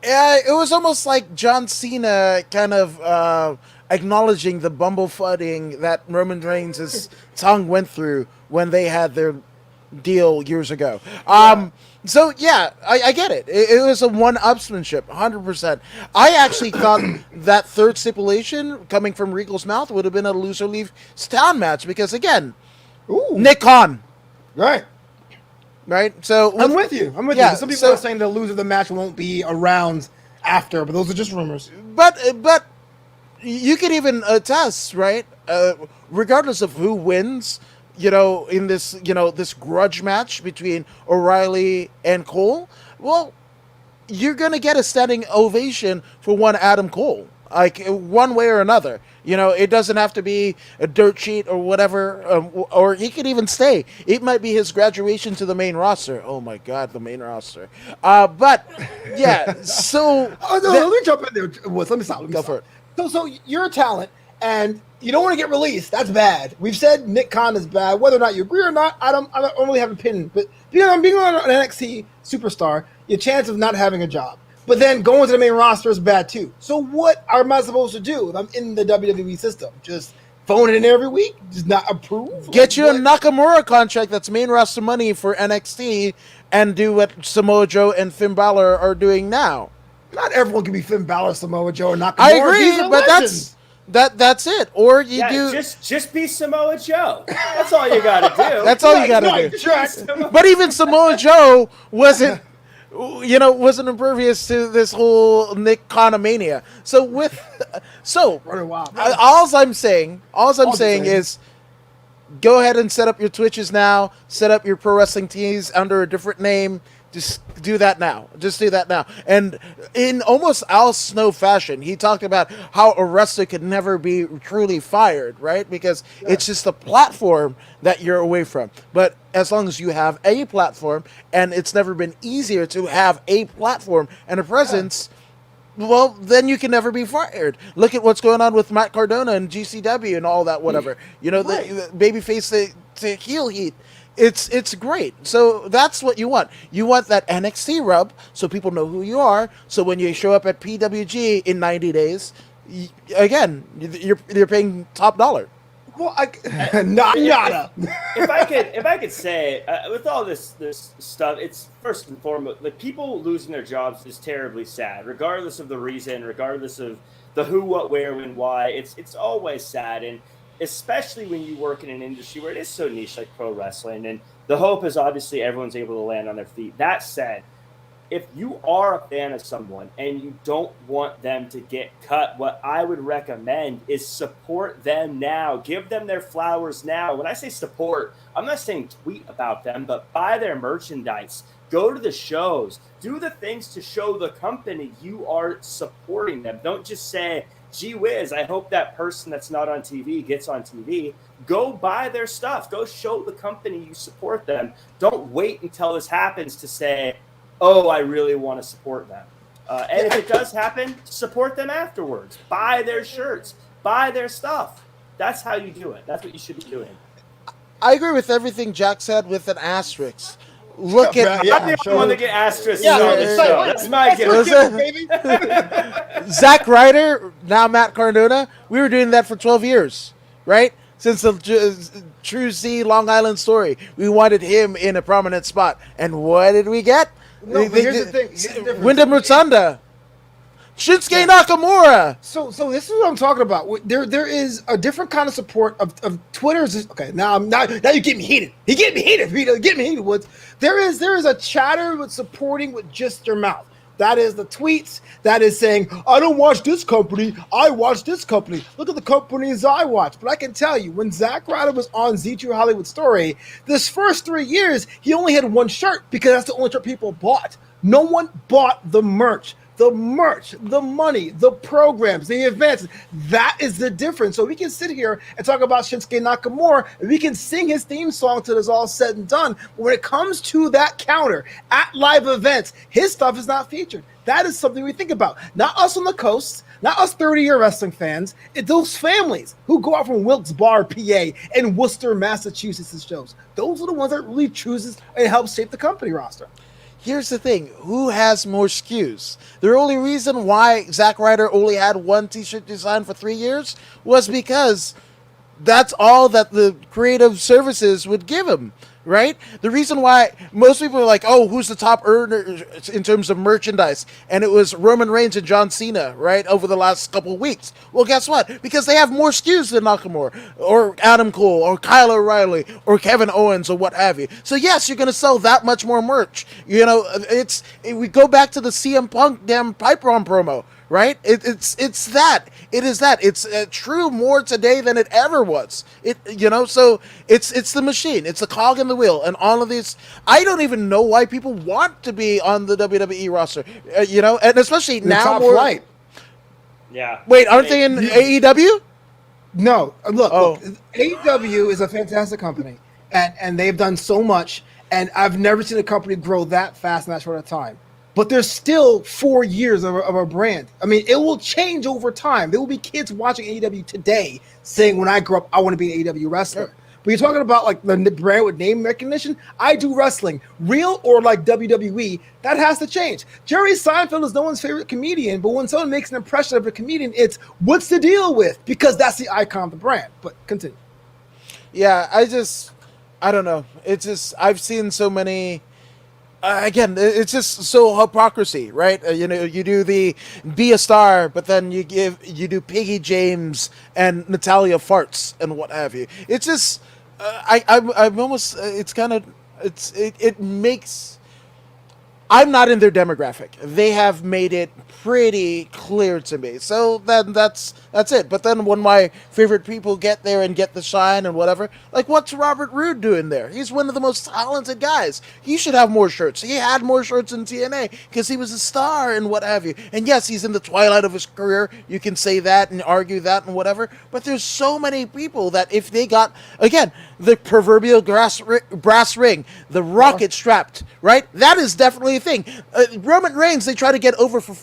It was almost like John Cena kind of acknowledging the bumblefudding that Roman Reigns' tongue went through when they had their deal years ago. So, yeah, I get it. It was a one-upsmanship, 100%. I actually thought that third stipulation coming from Regal's mouth would have been a loser leaves town match because, again, Ooh. Nick Khan. Right. So I'm with you. Some people are saying the loser of the match won't be around after, but those are just rumors. But you can even attest, right? Regardless of who wins, in this, this grudge match between O'Reilly and Cole, well, you're gonna get a standing ovation for one Adam Cole. Like, one way or another. It doesn't have to be a dirt sheet or whatever, or he could even stay. It might be his graduation to the main roster. Oh, my God, the main roster. But, yeah, so... let me jump in there. Let me stop. Go for it. So you're a talent, and you don't want to get released. That's bad. We've said Nick Khan is bad. Whether or not you agree or not, I don't really have an opinion. But being on an NXT superstar, your chance of not having a job. But then going to the main roster is bad too. So what am I supposed to do if I'm in the WWE system? Just phone it in every week? Just not approve? Get you a Nakamura contract that's main roster money for NXT and do what Samoa Joe and Finn Balor are doing now. Not everyone can be Finn Balor, Samoa Joe, or Nakamura. I agree, but that's it. Or you do just be Samoa Joe. That's all you got to do. That's all you got to do. But even Samoa Joe wasn't impervious to this whole Nick Khan-mania. All I'm saying is go ahead and set up your Twitches now, set up your pro wrestling tees under a different name. Just do that now. And in almost Al Snow fashion, he talked about how a wrestler could never be truly fired, right? Because it's just a platform that you're away from. But as long as you have a platform, and it's never been easier to have a platform and a presence, well, then you can never be fired. Look at what's going on with Matt Cardona and GCW and all that, whatever. The babyface to heel heat. It's great. So that's what you want. You want that NXT rub so people know who you are. So when you show up at PWG in 90 days, you're paying top dollar. Well, nada. If I could say, with all this stuff, it's first and foremost, like, people losing their jobs is terribly sad, regardless of the reason, regardless of the who, what, where, when, why. It's always sad, and especially when you work in an industry where it is so niche like pro wrestling. And the hope is obviously everyone's able to land on their feet. That said, if you are a fan of someone and you don't want them to get cut, what I would recommend is support them now. Give them their flowers now. When I say support, I'm not saying tweet about them, but buy their merchandise. Go to the shows. Do the things to show the company you are supporting them. Don't just say, gee whiz, I hope that person that's not on TV gets on TV. Go buy their stuff. Go show the company you support them. Don't wait until this happens to say, oh, I really want to support them. And if it does happen, support them afterwards. Buy their shirts. Buy their stuff. That's how you do it. That's what you should be doing. I agree with everything Jack said with an asterisk. Look at... I'm the only one to get asterisks on the show. That's my gift. Zack Ryder, now Matt Cardona, we were doing that for 12 years, right? Since the True Z Long Island story, we wanted him in a prominent spot. And what did we get? No, but here's the thing. Here's the difference. Wyndham Rotunda. Shinsuke Nakamura. So this is what I'm talking about. There is a different kind of support of Twitter's. Okay, now you get me heated. You get me heated. Get me heated. Woods. There is a chatter with supporting with just your mouth. That is the tweets. That is saying, I don't watch this company. I watch this company. Look at the companies I watch. But I can tell you, when Zack Ryder was on Z2 Hollywood Story, this first 3 years, he only had one shirt because that's the only shirt people bought. No one bought the merch. The merch, the money, the programs, the events. That is the difference. So we can sit here and talk about Shinsuke Nakamura, and we can sing his theme song till it's all said and done. But when it comes to that counter at live events, his stuff is not featured. That is something we think about. Not us on the coast, not us 30-year wrestling fans. It's those families who go out from Wilkes Barre, PA, and Worcester, Massachusetts' shows. Those are the ones that really chooses and help shape the company roster. Here's the thing. Who has more SKUs? The only reason why Zack Ryder only had one t-shirt design for 3 years was because that's all that the creative services would give him, right? The reason why most people are like, oh, who's the top earner in terms of merchandise? And it was Roman Reigns and John Cena, right, over the last couple of weeks. Well, guess what? Because they have more SKUs than Nakamura, or Adam Cole, or Kyle O'Reilly, or Kevin Owens, or what have you. So yes, you're going to sell that much more merch. You know, we go back to the CM Punk damn pipe bomb promo. Right? It's that. It is that. It's true more today than it ever was. So it's the machine. It's the cog in the wheel, and all of these. I don't even know why people want to be on the WWE roster. And especially now top more. flight. Yeah. Wait, aren't they in AEW? No. Look, AEW is a fantastic company, and they've done so much. And I've never seen a company grow that fast in that short of time. But there's still 4 years of a brand. I mean, it will change over time. There will be kids watching AEW today saying, when I grow up, I want to be an AEW wrestler. Sure. But you're talking about like the brand with name recognition. I do wrestling, real or like WWE. That has to change. Jerry Seinfeld is no one's favorite comedian, but when someone makes an impression of a comedian, it's what's the deal with? Because that's the icon of the brand. But continue. Yeah, I don't know. It's just, I've seen so many. Again, it's just so hypocrisy, right? You do the be a star, but then you do Piggy James and Natalia farts and what have you. It's just, I'm almost. It's kind of, it makes. I'm not in their demographic. They have made it pretty clear to me. So then that's it. But then when my favorite people get there and get the shine and whatever, like what's Robert Roode doing there? He's one of the most talented guys. He should have more shirts. He had more shirts in TNA because he was a star and what have you. And yes, he's in the twilight of his career. You can say that and argue that and whatever. But there's so many people that if they got, again, the proverbial brass ring, the rocket strapped, right? That is definitely a thing. Roman Reigns, they try to get over for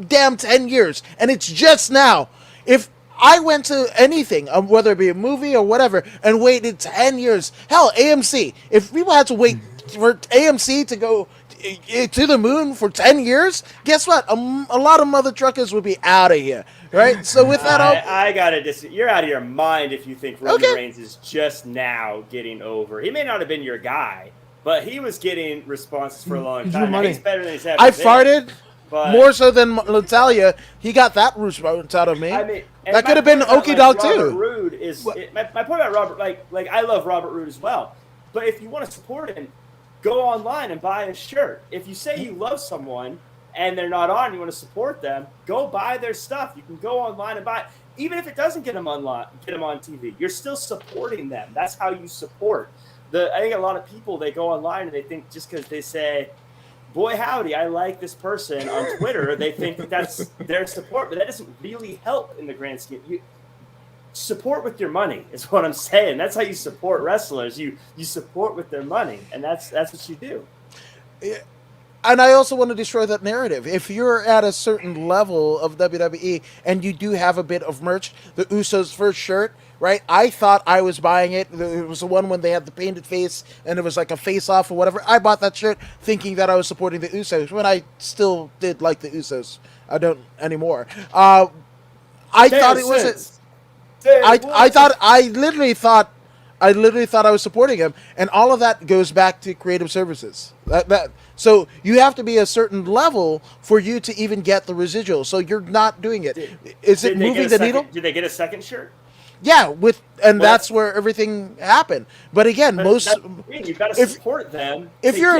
damn 10 years, and it's just now. If I went to anything, whether it be a movie or whatever, and waited 10 years, hell, AMC, if people had to wait for AMC to go to the moon for 10 years, guess what? A lot of mother truckers would be out of here, right? So with that, I gotta disagree. You're out of your mind if you think Roman Reigns is just now getting over. He may not have been your guy, but he was getting responses for a long time. He's better than he's ever been. Farted. But more so than Natalia, he got that response out of me. I mean, that could have been Okie Dog too. Robert Roode is my point about Robert. Like I love Robert Roode as well, but if you want to support him, go online and buy a shirt. If you say you love someone and they're not on, you want to support them, go buy their stuff. You can go online and buy it. Even if it doesn't get them on TV, you're still supporting them. That's how you support. I think a lot of people, they go online and they think just because they say, boy, howdy, I like this person on Twitter, they think that's their support, but that doesn't really help in the grand scheme. You support with your money is what I'm saying. That's how you support wrestlers. You support with their money, and that's what you do. Yeah. And I also want to destroy that narrative. If you're at a certain level of WWE and you do have a bit of merch, the Usos' first shirt, right? I thought I was buying it. It was the one when they had the painted face and it was like a face-off or whatever. I bought that shirt thinking that I was supporting the Usos when I still did like the Usos. I don't anymore. I thought it was... I literally thought I was supporting him, and all of that goes back to creative services. So you have to be a certain level for you to even get the residual. So you're not doing it. Is it moving the needle? Did they get a second shirt? Yeah, that's where everything happened. But again, you've got to support them. If you're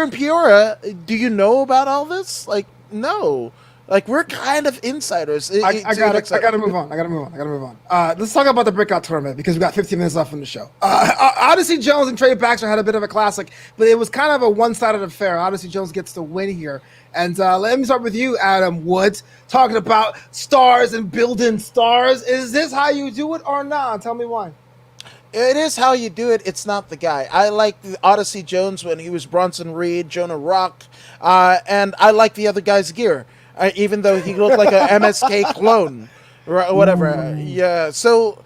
in Peoria, do you know about all this? Like, no. Like, we're kind of insiders. I gotta move on. Let's talk about the breakout tournament because we got 15 minutes left in the show. Odyssey Jones and Trey Baxter had a bit of a classic, but it was kind of a one-sided affair. Odyssey Jones gets the win here. And let me start with you, Adam Woods, talking about stars and building stars. Is this how you do it or not? Tell me why. It is how you do it. It's not the guy. I like Odyssey Jones when he was Bronson Reed, Jonah Rock, and I like the other guy's gear. Even though he looked like a MSK clone, or whatever. Yeah, so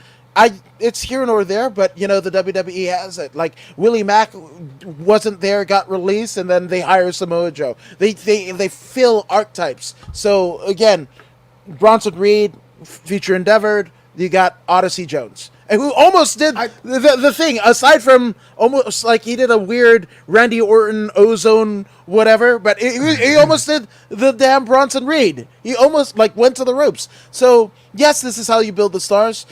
it's here nor there, but the WWE has it. Like Willie Mack wasn't there, got released, and then they hire Samoa Joe. They fill archetypes. So again, Bronson Reed, Future Endeavored. You got Odyssey Jones, and who almost did the thing, aside from almost like he did a weird Randy Orton Ozone whatever, but he almost did the damn Bronson Reed. He almost went to the ropes. So yes, this is how you build the stars.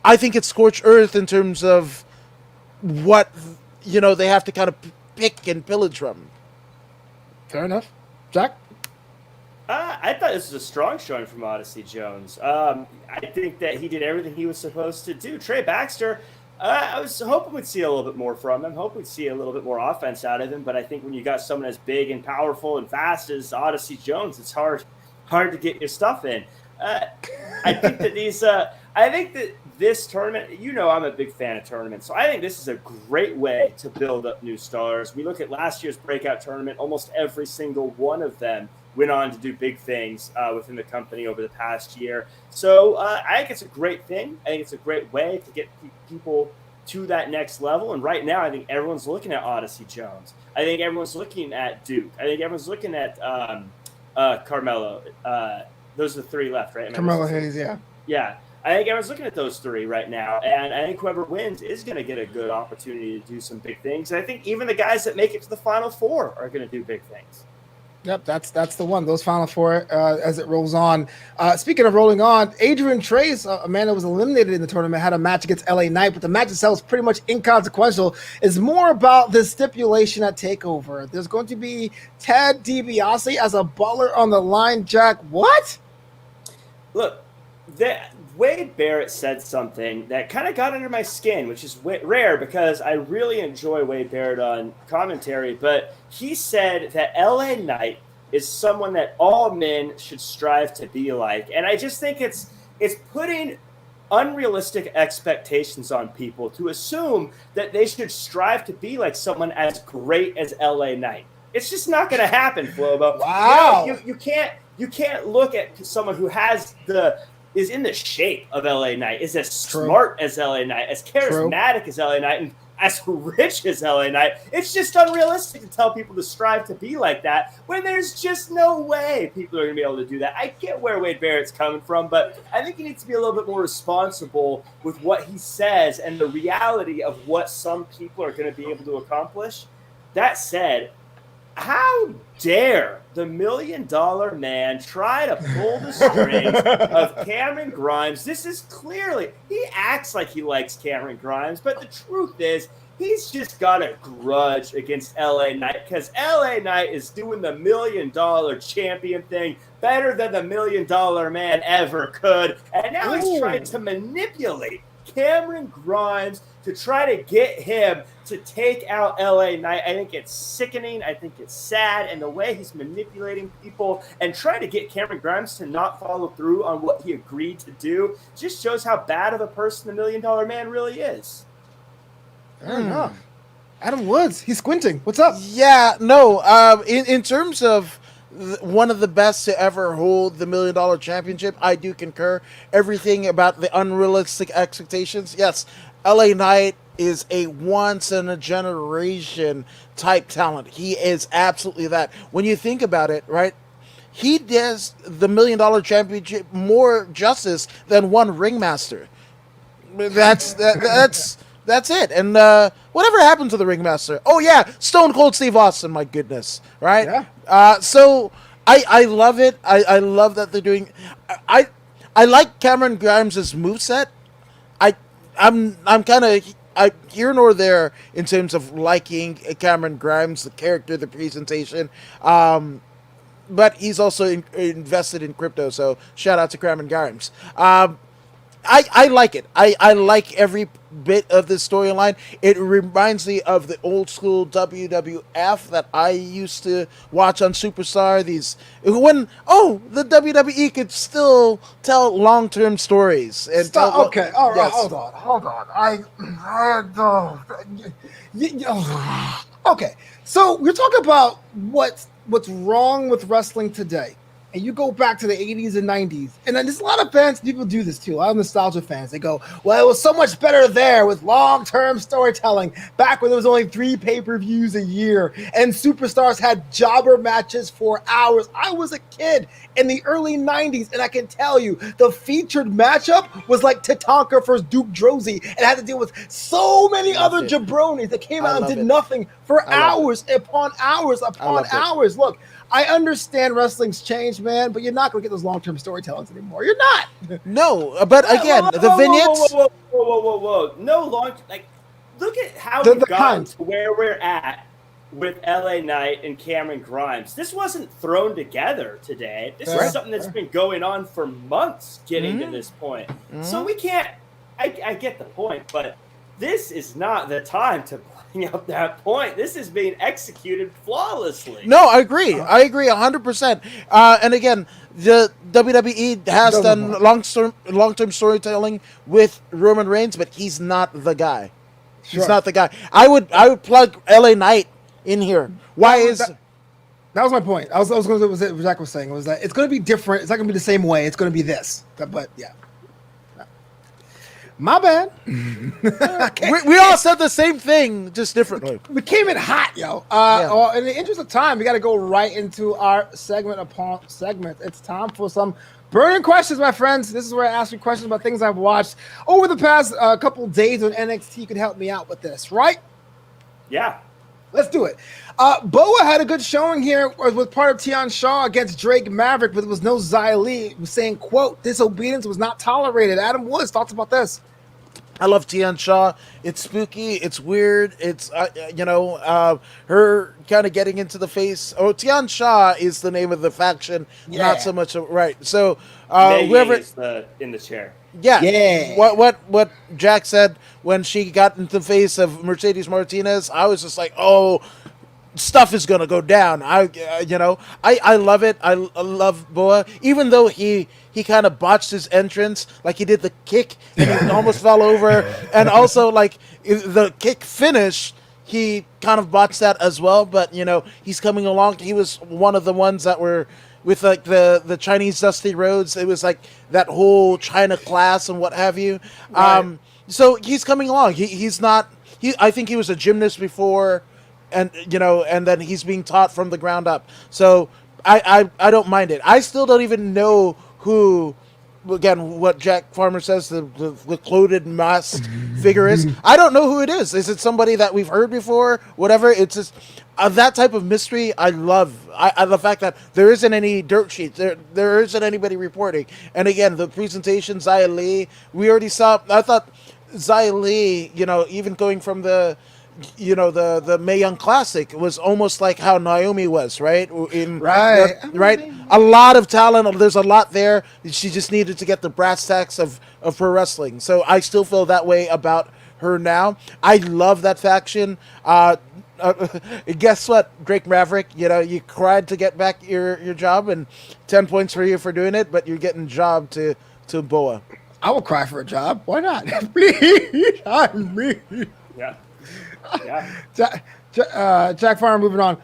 I think it's scorched earth in terms of what they have to kind of pick and pillage from. Fair enough, Jack. I thought this was a strong showing from Odyssey Jones. I think that he did everything he was supposed to do. Trey Baxter, I was hoping we'd see a little bit more from him. Hoping we'd see a little bit more offense out of him. But I think when you got someone as big and powerful and fast as Odyssey Jones, it's hard to get your stuff in. I think that this tournament, I'm a big fan of tournaments. So I think this is a great way to build up new stars. We look at last year's breakout tournament, almost every single one of them went on to do big things within the company over the past year. So I think it's a great thing. I think it's a great way to get people to that next level. And right now, I think everyone's looking at Odyssey Jones. I think everyone's looking at Duke. I think everyone's looking at Carmelo. Those are the three left, right? Carmelo Hayes, yeah. Yeah. I think everyone's looking at those three right now. And I think whoever wins is going to get a good opportunity to do some big things. And I think even the guys that make it to the Final Four are going to do big things. Yep, that's the one. Those Final Four as it rolls on. Speaking of rolling on, Adrian Trace, a man that was eliminated in the tournament, had a match against LA Knight, but the match itself is pretty much inconsequential. It's more about the stipulation at TakeOver. There's going to be Ted DiBiase as a butler on the line. Jack, what? Look, Wade Barrett said something that kind of got under my skin, which is rare because I really enjoy Wade Barrett on commentary, but he said that LA Knight is someone that all men should strive to be like. And I just think it's putting unrealistic expectations on people to assume that they should strive to be like someone as great as LA Knight. It's just not going to happen, Flobo. Wow. You can't look at someone who is in the shape of LA Knight, is as smart as LA Knight, as charismatic as LA Knight, and as rich as LA Knight. It's just unrealistic to tell people to strive to be like that when there's just no way people are going to be able to do that. I get where Wade Barrett's coming from, but I think he needs to be a little bit more responsible with what he says and the reality of what some people are going to be able to accomplish. That said, how dare the $1 Million Man try to pull the strings of Cameron Grimes? This is clearly, he acts like he likes Cameron Grimes, but the truth is, he's just got a grudge against LA Knight because LA Knight is doing the $1 Million champion thing better than the $1 Million Man ever could. And now he's trying to manipulate Cameron Grimes to try to get him to take out LA Knight. I think it's sickening. I think it's sad. And the way he's manipulating people and trying to get Cameron Grimes to not follow through on what he agreed to do just shows how bad of a person the $1 Million Man really is. Fair enough. Adam Woods, he's squinting. What's up? Yeah, no. In terms of one of the best to ever hold the $1 Million championship, I do concur. Everything about the unrealistic expectations. Yes, LA Knight is a once in a generation type talent. He is absolutely that. When you think about it, right? he does the $1 million championship more justice than one ringmaster. That's it. And whatever happened to the ringmaster? Oh yeah, Stone Cold Steve Austin. My goodness, right? Yeah. So I love it. I love that they're doing. I like Cameron Grimes' moveset. I'm kind of here nor there in terms of liking Cameron Grimes, the character, the presentation. But he's also invested in crypto, so shout out to Cameron Grimes. I like it. I like every bit of this storyline. It reminds me of the old school WWF that I used to watch on Superstar. When the WWE could still tell long term stories. And okay, all right, yes. hold on. Okay, so we're talking about what's wrong with wrestling today. And you go back to the 80s and 90s, and then there's a lot of fans, people do this too, a lot of nostalgia fans. They go, well, it was so much better there with long-term storytelling back when there was only 3 pay-per-views a year, and superstars had jobber matches for hours. I was a kid in the early 90s, and I can tell you, the featured matchup was like Tatanka versus Duke Droese, and had to deal with so many other jabronis that came out and did nothing for hours upon hours upon hours. Look, I understand wrestling's changed, man, but you're not going to get those long-term storytellings anymore. You're not. No, but again, the vignettes. Whoa. No long. Look at how we've gotten to where we're at with LA Knight and Cameron Grimes. This wasn't thrown together today. This is something that's been going on for months getting to this point. So we can't. I get the point, but this is not the time to bring up that point. This is being executed flawlessly. No, I agree 100%. And again, the WWE has done long-term storytelling with Roman Reigns, but he's not the guy. He's not the guy. I would plug LA Knight in here. That was my point. I was going to say what Jack was saying. Was that it's going to be different. It's not going to be the same way. It's going to be this. But yeah. My bad. we all said the same thing, just differently. We came in hot, yo. In the interest of time, we got to go right into our segment upon segment. It's time for some burning questions, my friends. This is where I ask you questions about things I've watched over the past couple days on NXT. You can help me out with this, right? Yeah. Let's do it. Boa had a good showing here with part of Tian Shaw against Drake Maverick, but there was no Xia Li. He was saying, quote, disobedience was not tolerated. Adam Woods, thoughts about this? I love Tian Shaw. It's spooky. It's weird. It's, her kind of getting into the face. Oh, Tian Shaw is the name of the faction, not so much. Right. So, whoever is in the chair. Yeah. What Jack said when she got into the face of Mercedes Martinez, I was just like, oh, stuff is gonna go down. I love it. I love Boa, even though he kind of botched his entrance, like he did the kick and he almost fell over, and also like the kick finish, he kind of botched that as well. But he's coming along. He was one of the ones that were with like the Chinese Dusty Rhodes. It was like that whole China class and what have you. Right. So he's coming along. He's not. I think he was a gymnast before. And and then he's being taught from the ground up. So I don't mind it. I still don't even know who, again, what Jack Farmer says the clothed masked figure is. I don't know who it is. Is it somebody that we've heard before? Whatever. It's just that type of mystery. I love. The fact that there isn't any dirt sheets. There isn't anybody reporting. And again, the presentation, Xia Li, we already saw. I thought Xia Li, even going from the Mae Young Classic was almost like how Naomi was, right? Right. A lot of talent. There's a lot there. She just needed to get the brass tacks of pro wrestling. So I still feel that way about her now. I love that faction. Guess what, Drake Maverick? You cried to get back your job, and 10 points for you for doing it, but you're getting job to Boa. I will cry for a job. Why not? Please, Yeah. Jack Farmer, moving on.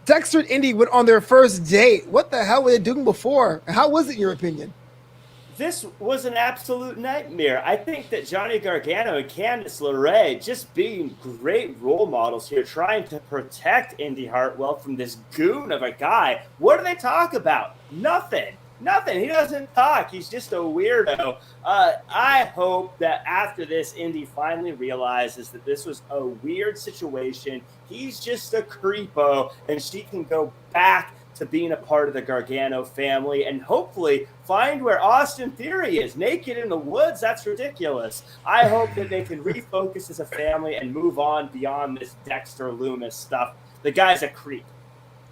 Dexter and Indy went on their first date. What the hell were they doing before? How was it, in your opinion? this was an absolute nightmare. I think that Johnny Gargano and Candice LeRae just being great role models here, trying to protect Indy Hartwell from this goon of a guy. What do they talk about? Nothing. He doesn't talk. He's just a weirdo. I hope that after this, Indy finally realizes that this was a weird situation. He's just a creepo, and she can go back to being a part of the Gargano family and hopefully find where Austin Theory is. Naked in the woods? That's ridiculous. I hope that they can refocus as a family and move on beyond this Dexter Loomis stuff. The guy's a creep.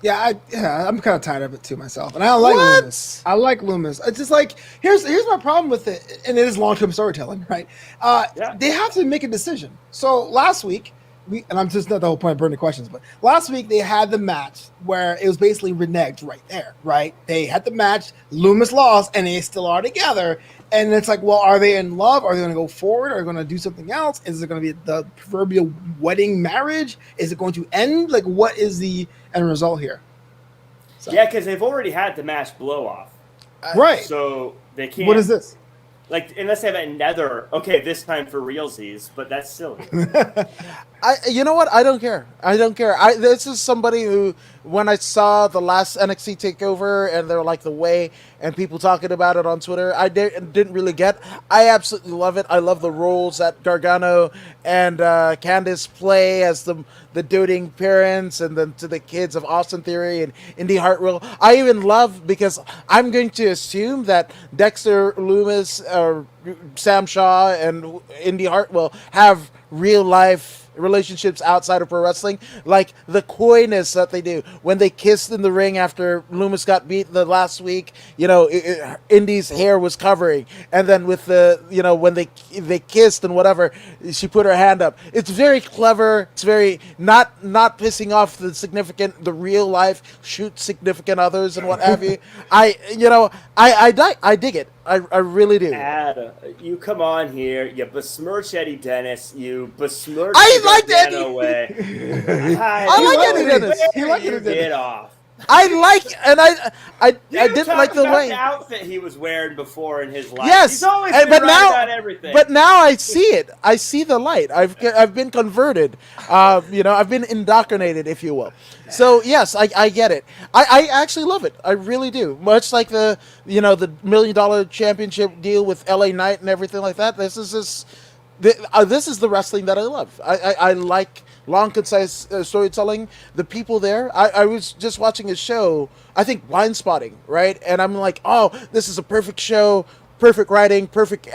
Yeah, I'm kind of tired of it too myself, and I don't like Loomis. I like Loomis. It's just like here's my problem with it, and it is long-term storytelling, right? They have to make a decision. So last week, and I'm just not the whole point of burning questions, but last week they had the match where it was basically reneged right there, right? They had the match, Loomis lost, and they still are together. And it's like, well, are they in love? Are they going to go forward? Are they going to do something else? Is it going to be the proverbial wedding marriage? Is it going to end? Like, what is the end result here? So. Yeah, because they've already had the match blow off. Right. So they can't. What is this? Like, unless they have another, okay, this time for realsies, but that's silly. You know what? I don't care. This is somebody who, when I saw the last NXT takeover and they're like the way and people talking about it on Twitter, I didn't really get. I absolutely love it. I love the roles that Gargano and Candice play as the doting parents and then to the kids of Austin Theory and Indy Hartwell. I even love, because I'm going to assume that Dexter Loomis, Sam Shaw, and Indy Hartwell have real life relationships outside of pro wrestling, like the coyness that they do when they kissed in the ring after Loomis got beat the last week. Indy's hair was covering, and then with the when they kissed and whatever, she put her hand up. It's very clever. It's very not pissing off the real life significant others and what have you. I dig it. I really do. Adam, you come on here, you besmirch Eddie Dennis, you besmirch I liked Eddie. I like Eddie Dennis. He liked Eddie Dennis. Get off. I didn't like the way the outfit he was wearing before in his life. Yes, he's always been right about everything. But now I see it. I see the light. I've been converted. I've been indoctrinated, if you will. So yes, I get it. I actually love it. I really do. Much like the $1 million championship deal with LA Knight and everything like that. This is the wrestling that I love. I like long, concise storytelling. The people there. I was just watching a show, I think Blind Spotting, right? And I'm like, oh, this is a perfect show, perfect writing, perfect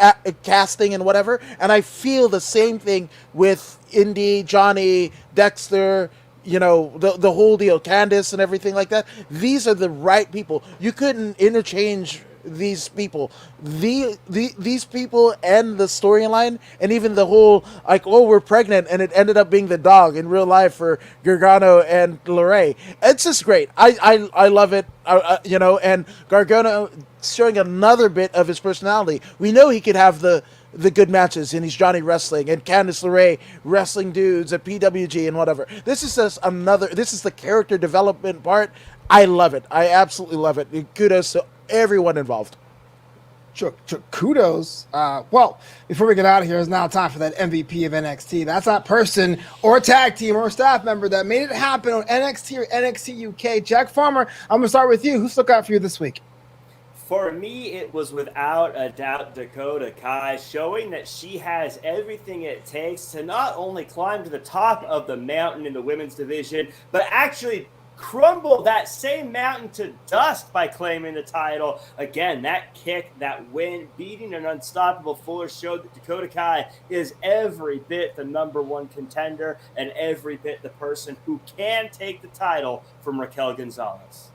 casting and whatever. And I feel the same thing with Indy, Johnny, Dexter, the whole deal, Candice and everything like that. These are the right people. You couldn't interchange these people, these people, and the storyline, and even the whole we're pregnant, and it ended up being the dog in real life for Gargano and LeRae. It's just great. I love it. And Gargano showing another bit of his personality. We know he could have the good matches, and he's Johnny Wrestling, and Candice LeRae wrestling dudes at PWG and whatever. This is the character development part. I love it. I absolutely love it. Kudos to everyone involved. Sure, kudos. Well, before we get out of here, it's now time for that MVP of NXT. That's that person or tag team or staff member that made it happen on NXT or NXT UK. Jack Farmer, I'm going to start with you. Who stuck out for you this week? For me, it was without a doubt Dakota Kai, showing that she has everything it takes to not only climb to the top of the mountain in the women's division, but actually crumble that same mountain to dust by claiming the title. Again, that kick, that win, beating an unstoppable Fuller showed that Dakota Kai is every bit the number one contender and every bit the person who can take the title from Raquel Gonzalez.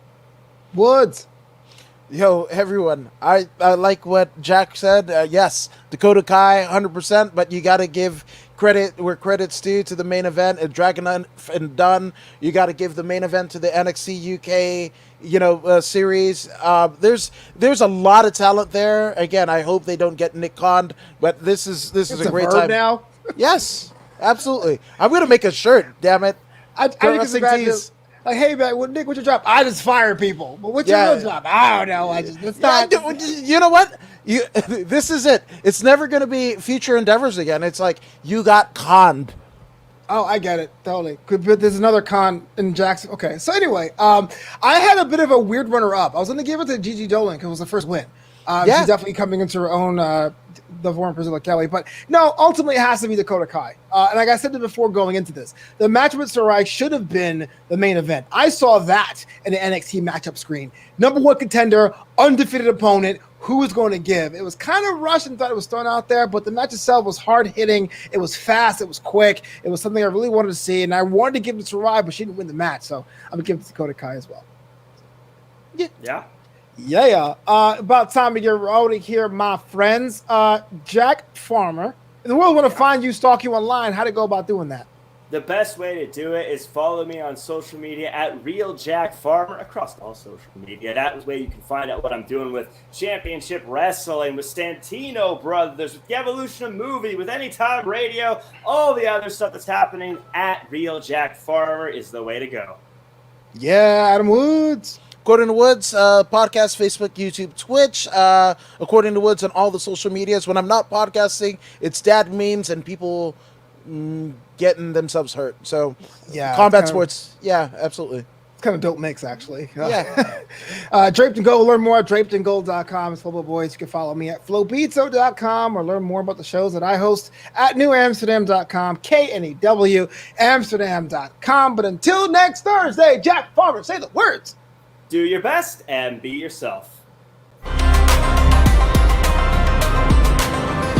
Woods. Yo, everyone, I like what Jack said. Yes, Dakota Kai, 100%, but you got to give credit where credit's due to the main event at Dragunov and DUnne. You got to give the main event to the NXT UK, series. There's a lot of talent there. Again, I hope they don't get Nick Khan, but this is a great time now. Yes, absolutely. I'm gonna make a shirt. Damn it! I Like, hey, man, Nick, what's your job? I just fire people. But what's your real job? I don't know. It's not. You know what? This is it. It's never going to be future endeavors again. It's like you got conned. Oh, I get it. Totally. But there's another con in Jackson. Okay. So anyway, I had a bit of a weird runner-up. I was going to give it to Gigi Dolan because it was the first win. She's definitely coming into her own, the former Priscilla Kelly. But no, ultimately it has to be Dakota Kai. And like I said before going into this, the match with Sarai should have been the main event. I saw that in the NXT matchup screen. Number one contender, undefeated opponent. Who was going to give? It was kind of rushed and thought it was thrown out there, but the match itself was hard hitting. It was fast. It was quick. It was something I really wanted to see, and I wanted to give it to Sarai, but she didn't win the match, so I'm going to give it to Dakota Kai as well. Yeah. About time to get rolling here, my friends. Jack Farmer. If the world want to find you, stalk you online, how to go about doing that? The best way to do it is follow me on social media at RealJackFarmer across all social media. That way you can find out what I'm doing with Championship Wrestling, with Santino Brothers, with the Evolution of Movie, with Anytime Radio, all the other stuff that's happening at RealJackFarmer is the way to go. Yeah, Adam Woods. According to Woods, podcast, Facebook, YouTube, Twitch. According to Woods on all the social medias. When I'm not podcasting, it's dad memes and people getting themselves hurt. So, yeah, combat sports. Yeah, absolutely. It's kind of dope mix, actually. Yeah. Draped and Gold. Learn more at drapedandgold.com. It's Flobo Boyce. You can follow me at flowbeatso.com or learn more about the shows that I host at newamsterdam.com, KNEW, Amsterdam.com. But until next Thursday, Jack Farmer, say the words. Do your best and be yourself.